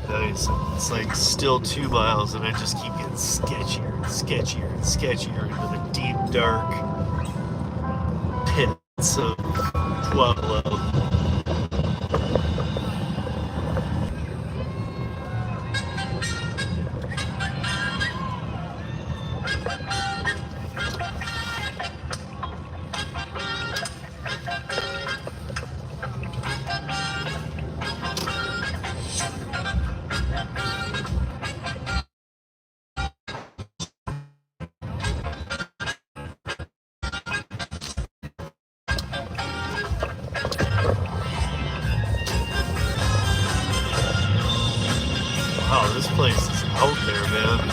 Nice. It's like still 2 miles, and I just keep getting sketchier and sketchier and sketchier into the deep, dark pits of Pueblo. Wow, this place is out there, man.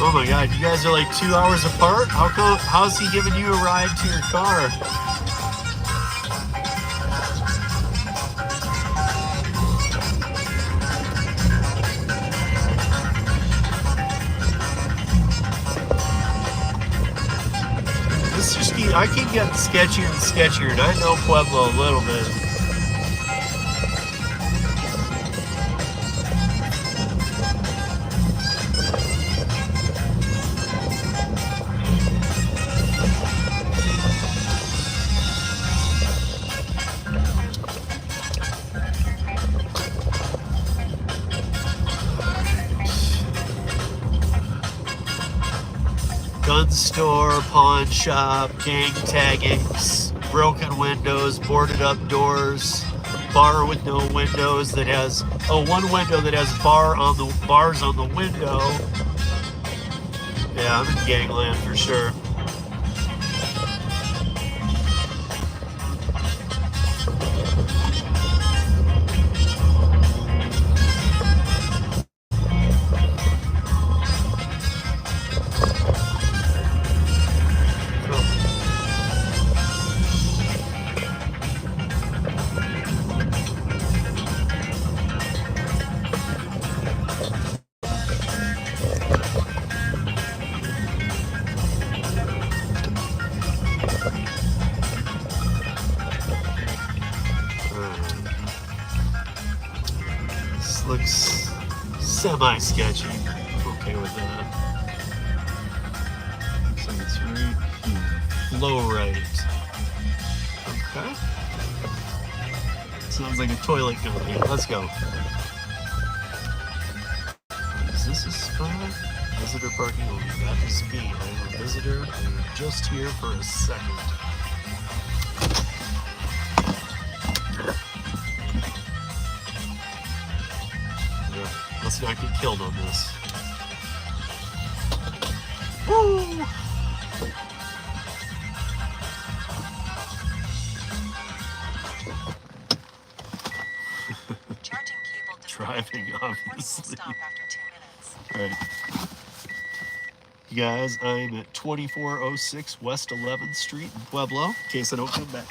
Oh my God, you guys are like 2 hours apart? How's he giving you a ride to your car? I keep getting sketchier and sketchier, and I know Pueblo a little bit. Gun store, pawn shop, gang taggings, broken windows, boarded up doors, bar with no windows that has one window that has bars on the window. Yeah, I'm in gangland for sure. This looks semi-sketchy. Okay with that. Looks like it's right here. Low right. Okay. Sounds like a toilet company. Let's go. Is this a spot? Visitor parking only. That is me. I'm a visitor. I'm just here for a second. Yeah, let's not get killed on this. Woo! Charging cable Driving, disconnected. Recording will obviously. stop after 2 minutes. Alright. You guys, I'm at 2406 West 11th Street in Pueblo, in case I don't come back.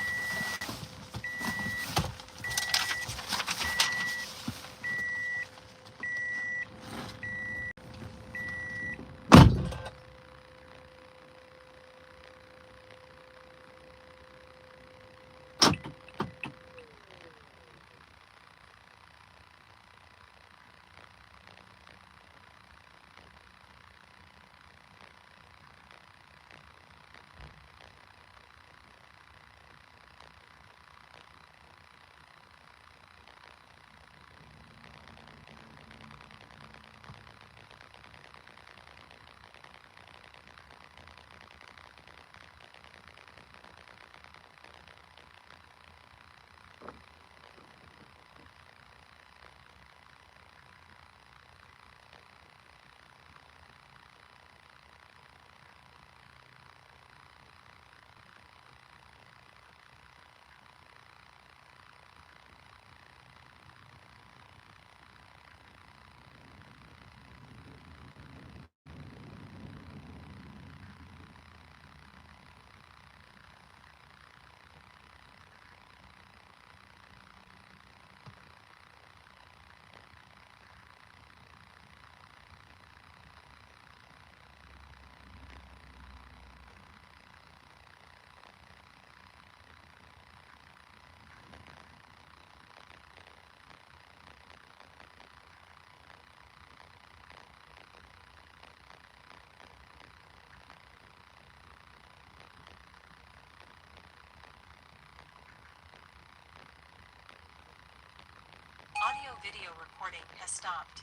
Audio-video recording has stopped.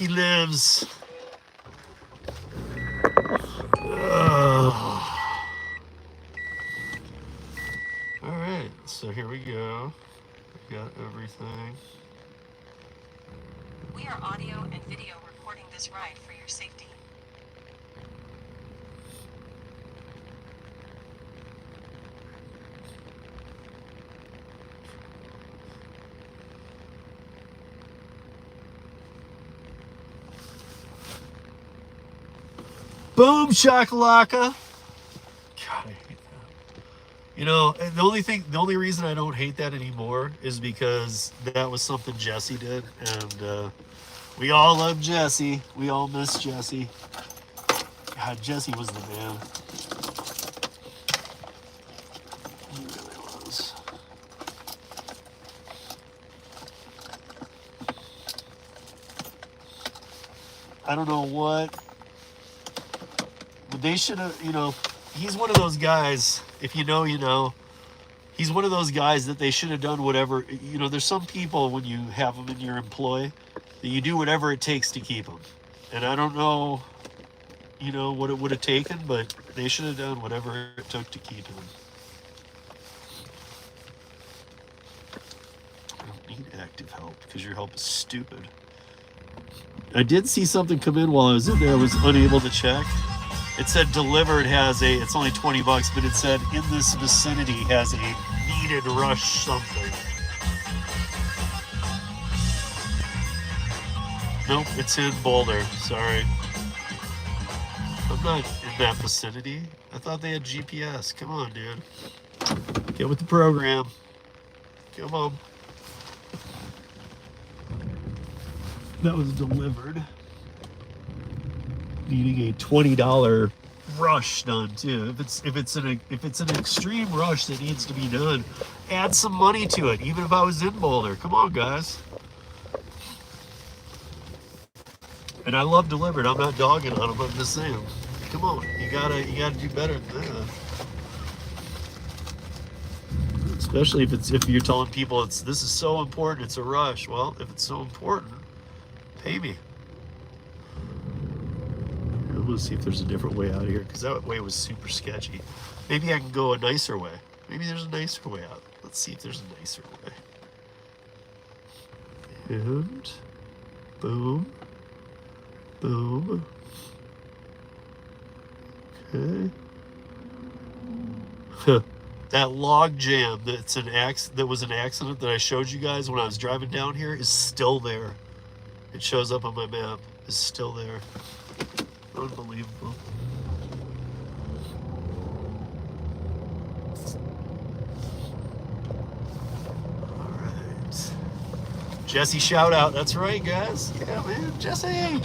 He lives. Ugh. All right, so here we go. We got everything. We are audio and video recording this ride for your safety. Boom shakalaka. God, I hate that. You know, and the only reason I don't hate that anymore is because that was something Jesse did, and we all love Jesse. We all miss Jesse. God, Jesse was the man. He really was. I don't know what. They should have, you know, he's one of those guys, if you know, you know, he's one of those guys that they should have done whatever, you know, there's some people when you have them in your employ that you do whatever it takes to keep them. And I don't know, you know, what it would have taken, but they should have done whatever it took to keep him. I don't need active help because your help is stupid. I did see something come in while I was in there. I was unable to check. It said delivered has a, it's only $20, but it said in this vicinity has a needed rush something. Nope, it's in Boulder. Sorry. I'm not in that vicinity. I thought they had GPS. Come on, dude. Get with the program. Come on. That was delivered. Needing a $20 rush done too. If it's an extreme rush that needs to be done, add some money to it. Even if I was in Boulder, come on, guys. And I love delivered. I'm not dogging on them. I'm just saying, come on. You gotta do better than that. Especially if you're telling people this is so important. It's a rush. Well, if it's so important, pay me. I'm gonna see if there's a different way out of here because that way was super sketchy. Maybe I can go a nicer way. Maybe there's a nicer way out. Let's see if there's a nicer way. And boom, boom. Okay. That log jam that was an accident that I showed you guys when I was driving down here is still there. It shows up on my map. It's still there. Unbelievable. All right. Jesse shout out. That's right, guys. Yeah, man. Jesse.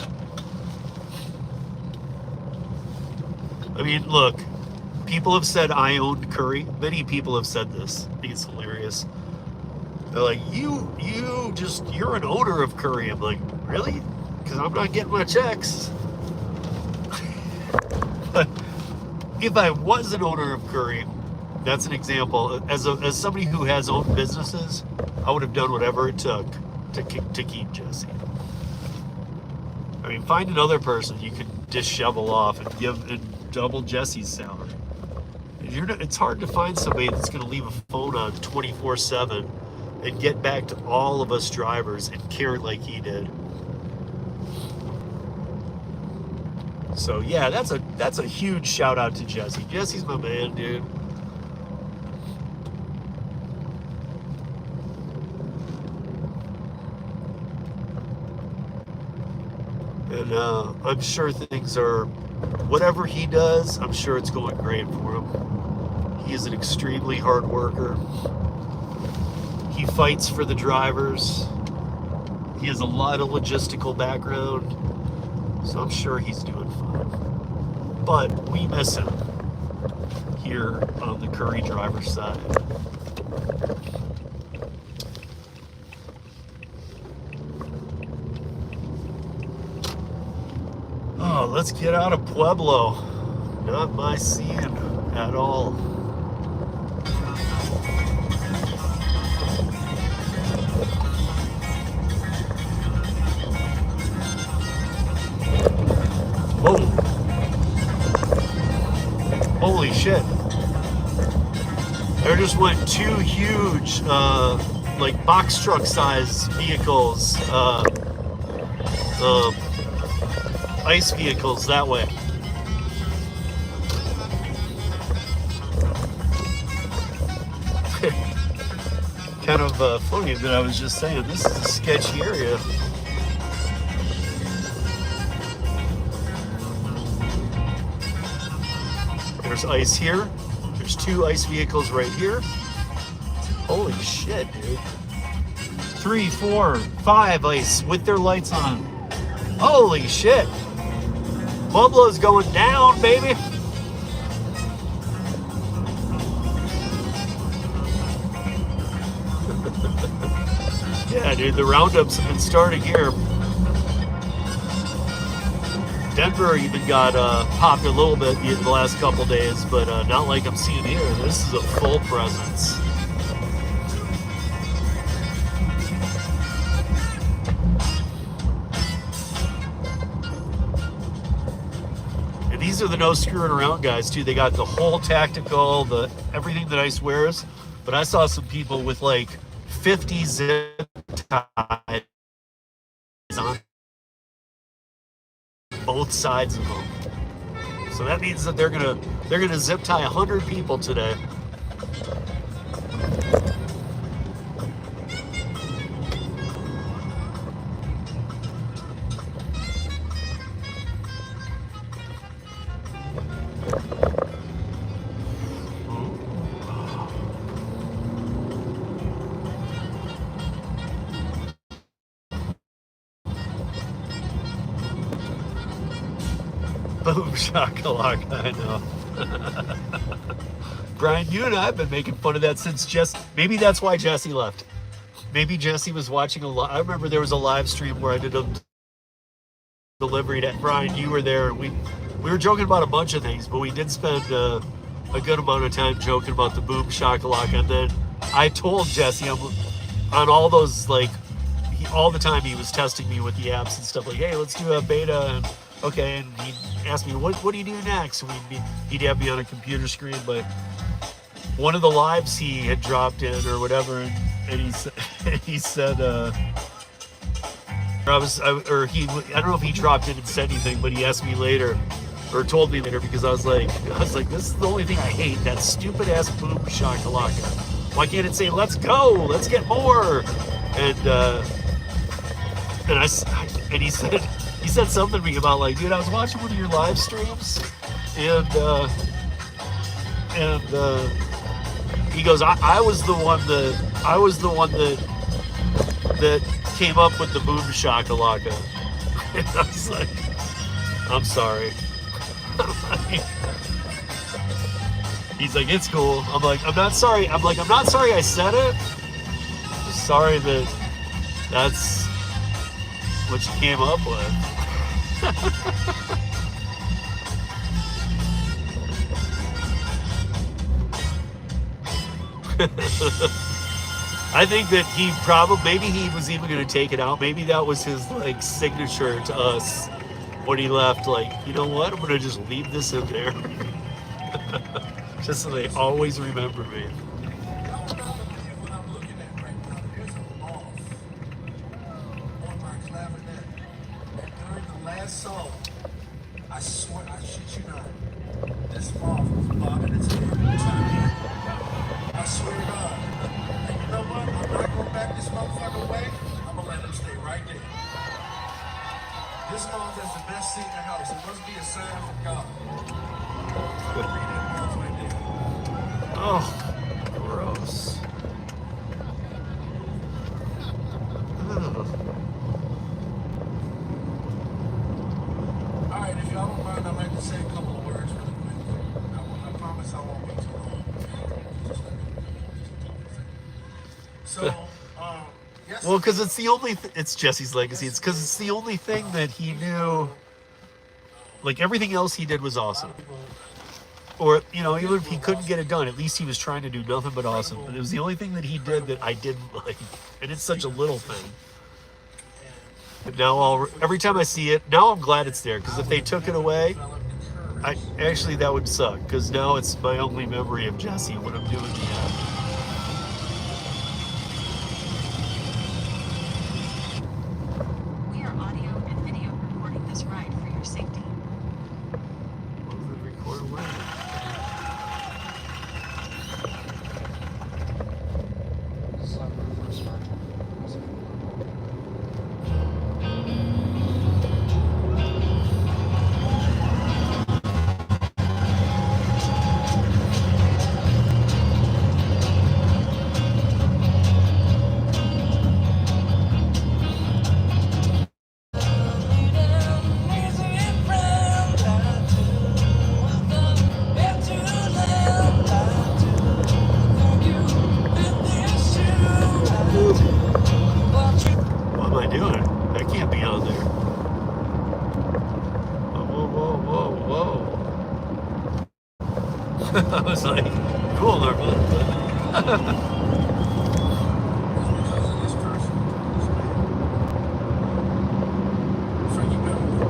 I mean, look. People have said I owned Curri. Many people have said this. I think it's hilarious. They're like, you're an owner of Curri. I'm like, really? Because I'm not getting my checks. But if I was an owner of Curri, that's an example. As somebody who has owned businesses, I would have done whatever it took to keep Jesse. I mean, find another person you can dishevel off and double Jesse's salary. It's hard to find somebody that's going to leave a phone on 24/7 and get back to all of us drivers and care like he did. So yeah, that's a huge shout out to Jesse. Jesse's my man, dude. And I'm sure things are, whatever he does, I'm sure it's going great for him. He is an extremely hard worker. He fights for the drivers. He has a lot of logistical background. So I'm sure he's doing fine. But we miss him here on the Curri driver's side. Oh, let's get out of Pueblo. Not my scene at all. Holy shit. There just went two huge, like box truck size vehicles, ice vehicles that way. Kind of funny that I was just saying, this is a sketchy area. There's ice here. There's two ice vehicles right here. Holy shit, dude. 3, 4, 5 ice with their lights on. Holy shit. Pueblo's going down, baby. Yeah, dude, the roundups have been starting here. Denver even got popped a little bit in the last couple days, but not like I'm seeing here. This is a full presence. And these are the no screwing around guys too. They got the whole tactical, the everything that ICE wears. But I saw some people with like 50 zip ties on both sides of them. So that means that they're gonna zip tie 100 people today. Boom shakalaka, I know. Brian, you and I have been making fun of that since maybe that's why Jesse left. Maybe Jesse was watching I remember there was a live stream where I did a delivery to Brian, you were there, and we were joking about a bunch of things, but we did spend a good amount of time joking about the boom shakalaka. And then I told Jesse on all those, like, all the time he was testing me with the apps and stuff, like, hey, let's do a beta, and okay, and he'd ask me, what do you do next? And he'd have me on a computer screen, but one of the lives he had dropped in or whatever, and he said, I don't know if he dropped in and said anything, but he asked me later, or told me later, because I was like, this is the only thing I hate, that stupid ass boom shakalaka. Why can't it say, let's go, let's get more? And he said something to me about, like, dude, I was watching one of your live streams, and he goes, I was the one that came up with the boom shakalaka. And I was like, I'm sorry. He's like, it's cool. I'm like, I'm not sorry. I'm not sorry I said it. I'm just sorry that that's what you came up with. I think that maybe he was even going to take it out. Maybe that was his, like, signature to us when he left. Like, you know what? I'm going to just leave this in there. Just so they always remember me. Song, I swear, I shit you not, this moth was bobbing its head. I swear to God. And you know what? I'm not going back this motherfucker away. I'm gonna let him stay right there. This moth has the best seat in the house. It must be a sign from God. Read that moth right there. Oh, gross. Alright, if y'all don't mind, I'd like to say a couple of words really quick. I promise I won't be too long. So, yes. Well, because it's the only it's Jesse's legacy. It's because it's the only thing that he knew. Like, everything else he did was awesome. Or, you know, even if he couldn't get it done, at least he was trying to do nothing but awesome. But it was the only thing that he did that I didn't like. And it's such a little thing. But now every time I see it, now I'm glad it's there. Because if they took it away, Actually, that would suck because now it's my only memory of Jesse when I'm doing the app. We are audio and video recording this ride for your safety. What was the record word? What am I doing? I can't be on there. Whoa, whoa, whoa, whoa. I was like, cool, Norman. Because of this person, this man. Frankie Beverly.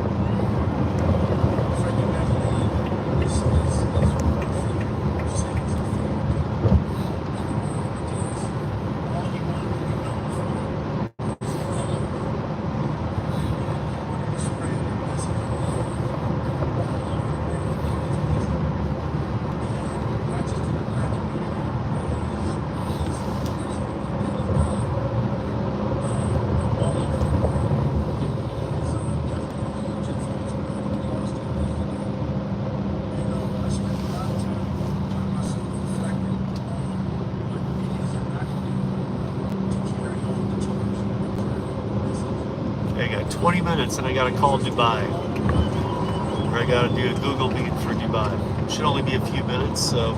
Frankie Beverly is one of the favorite singers of family in the world because all he wanted to be known for was love. He wanted to spread the message of love all over the world in his music. And not just in the black community, but he's all over the world. He's definitely a huge influence on how we lost him the other day. You know, I spent a lot of time letting myself reflecting on what it is that I can do to carry on the torch and carry on the message. Okay, I got 20 minutes and I got to call Dubai. Or I got to do a Google Meet for Dubai. Should only be a few minutes, so.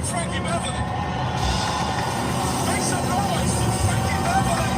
Frankie Beverly. Make some noise for Frankie Beverly.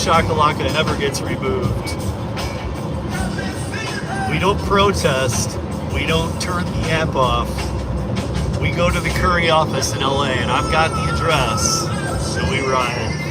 shakalaka ever gets removed. We don't protest. We don't turn the app off. We go to the Curri office in LA, and I've got the address, so we riot.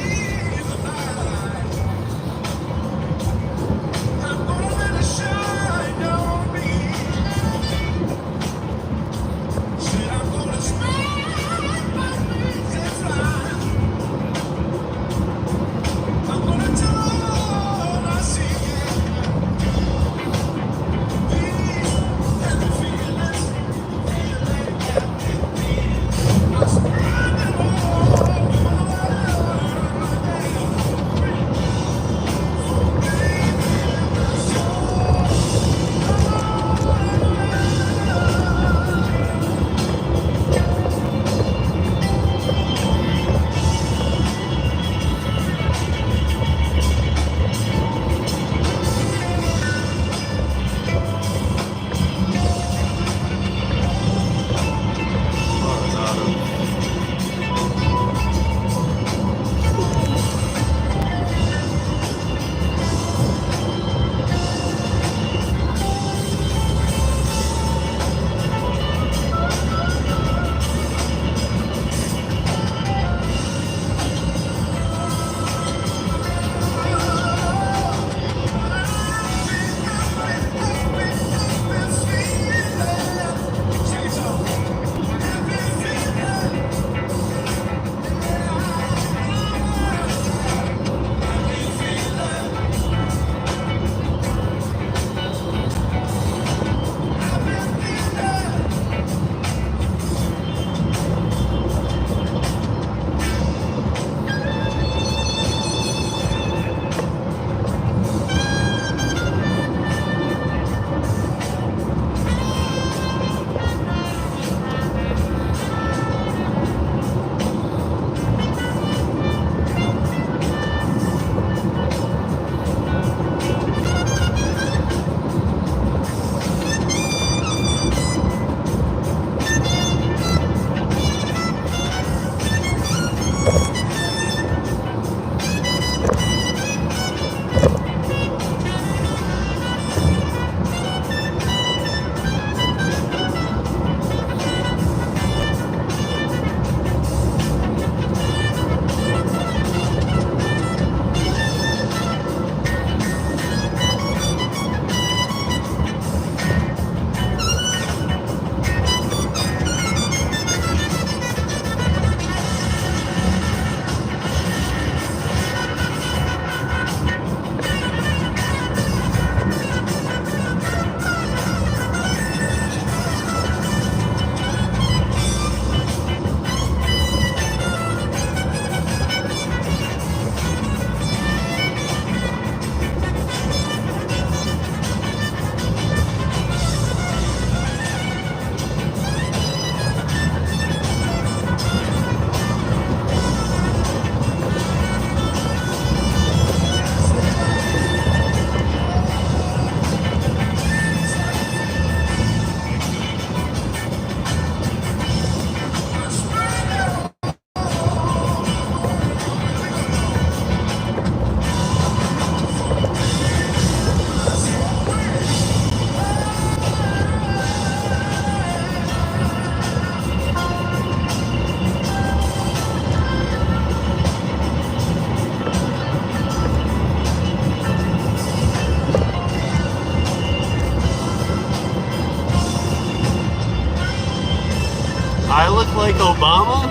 I look like Obama?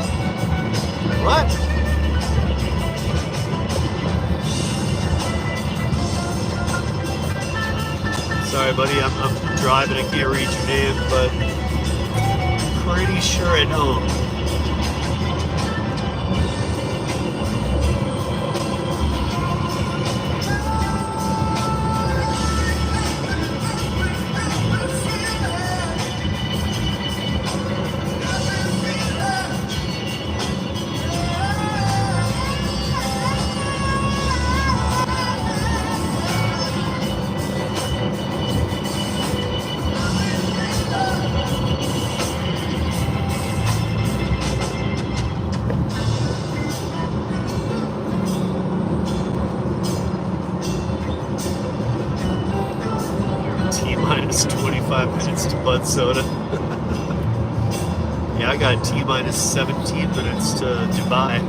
What? Sorry, buddy, I'm driving. I can't read your name, but pretty sure I don't. T-minus 25 minutes to Bud Soda. Yeah, I got T-minus 17 minutes to Dubai.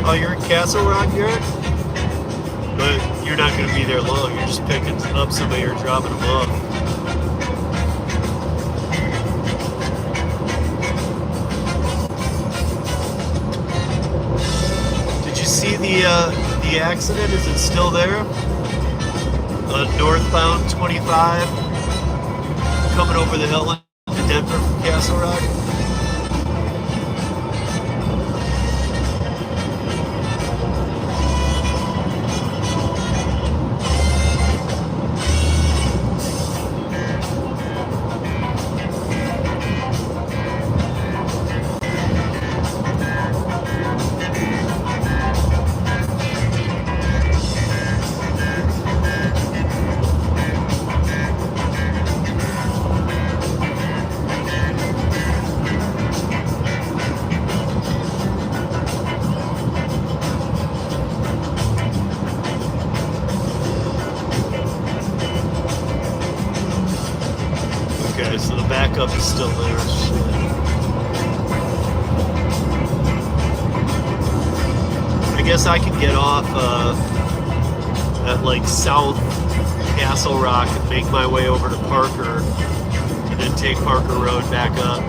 Oh, you're in Castle Rock, Garrett? But you're not going to be there long. You're just picking up somebody or dropping them off. Did you see the accident? Is it still there? Northbound 25, coming over the hill into Denver from Castle Rock. Okay, so the backup is still there. Shit. I guess I could get off at like South Castle Rock and make my way over to Parker and then take Parker Road back up.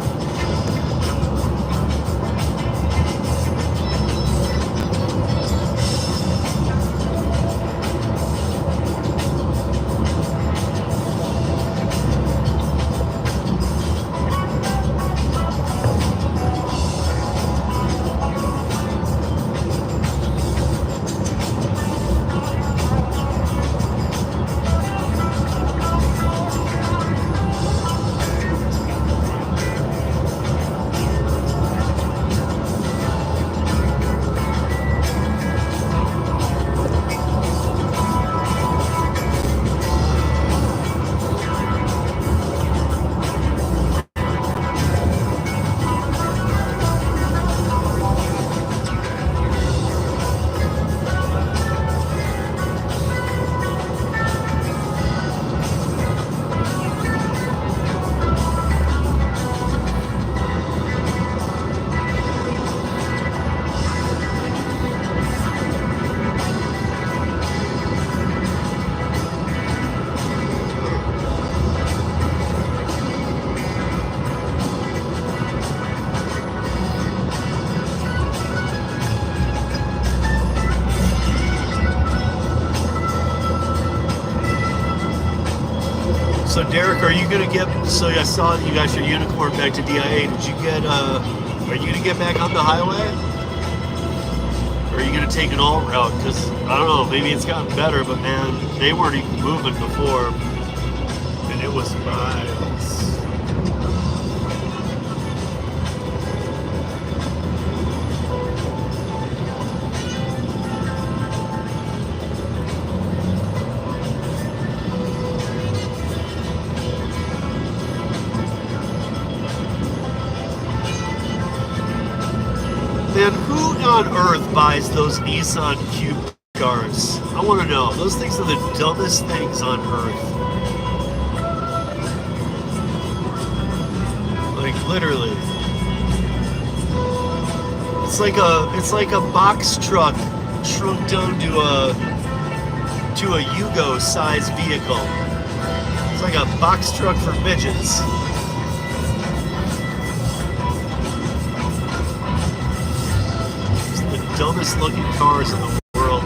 So Derek, are you gonna get? So I saw that you got your unicorn back to DIA. Did you get? Are you gonna get back on the highway? Or are you gonna take an alt route? Because I don't know. Maybe it's gotten better, but man, they weren't even moving before, and it was miles. Man, who on earth buys those Nissan Cube cars? I want to know. Those things are the dumbest things on earth. Like literally. It's like a box truck shrunk down to a Yugo size vehicle. It's like a box truck for midgets. It's the dumbest looking cars in the world.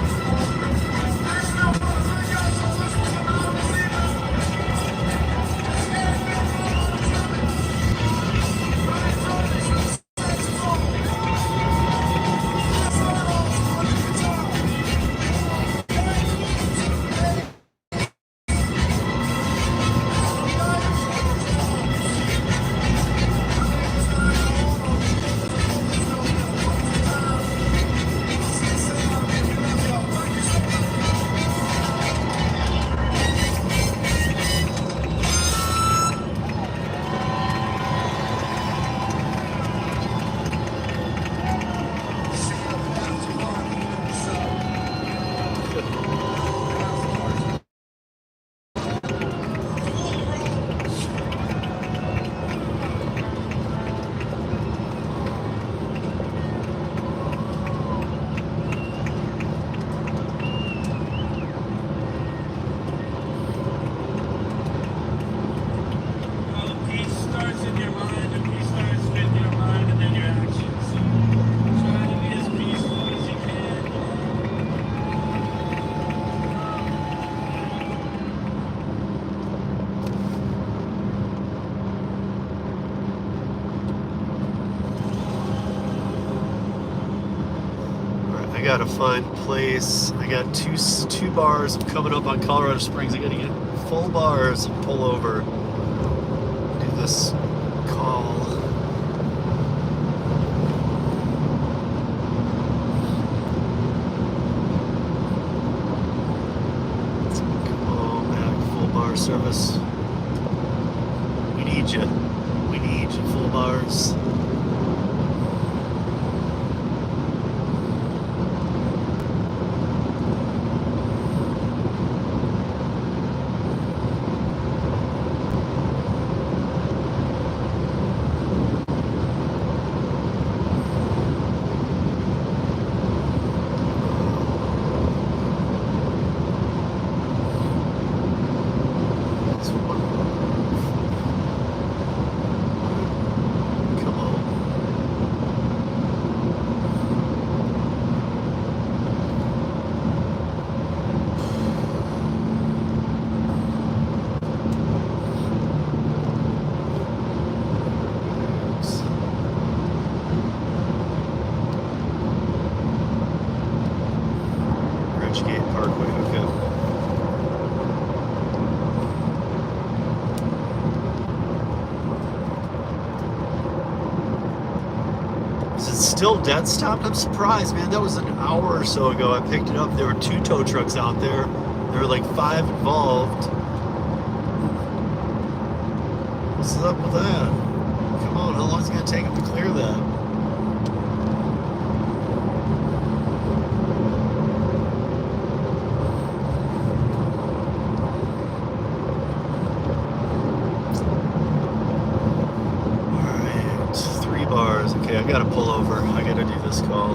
I gotta find place. I got two bars. I'm coming up on Colorado Springs. I gotta get full bars and pull over. Do this call. Come on back, full bar service. We need you. We need you, full bars. Still dead stopped? I'm surprised, man. That was an hour or so ago. I picked it up. There were 2 tow trucks out there. There were like 5 involved. What's up with that? Come on, how long is it going to take them to clear that? Okay, I gotta pull over. I gotta do this call.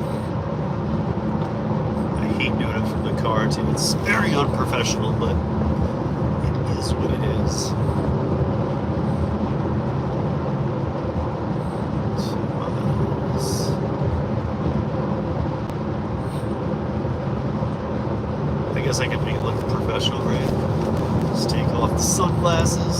I hate doing it from the car too. It's very unprofessional, but it is what it is. 2 miles. I guess I can make it look professional, right? Just take off the sunglasses.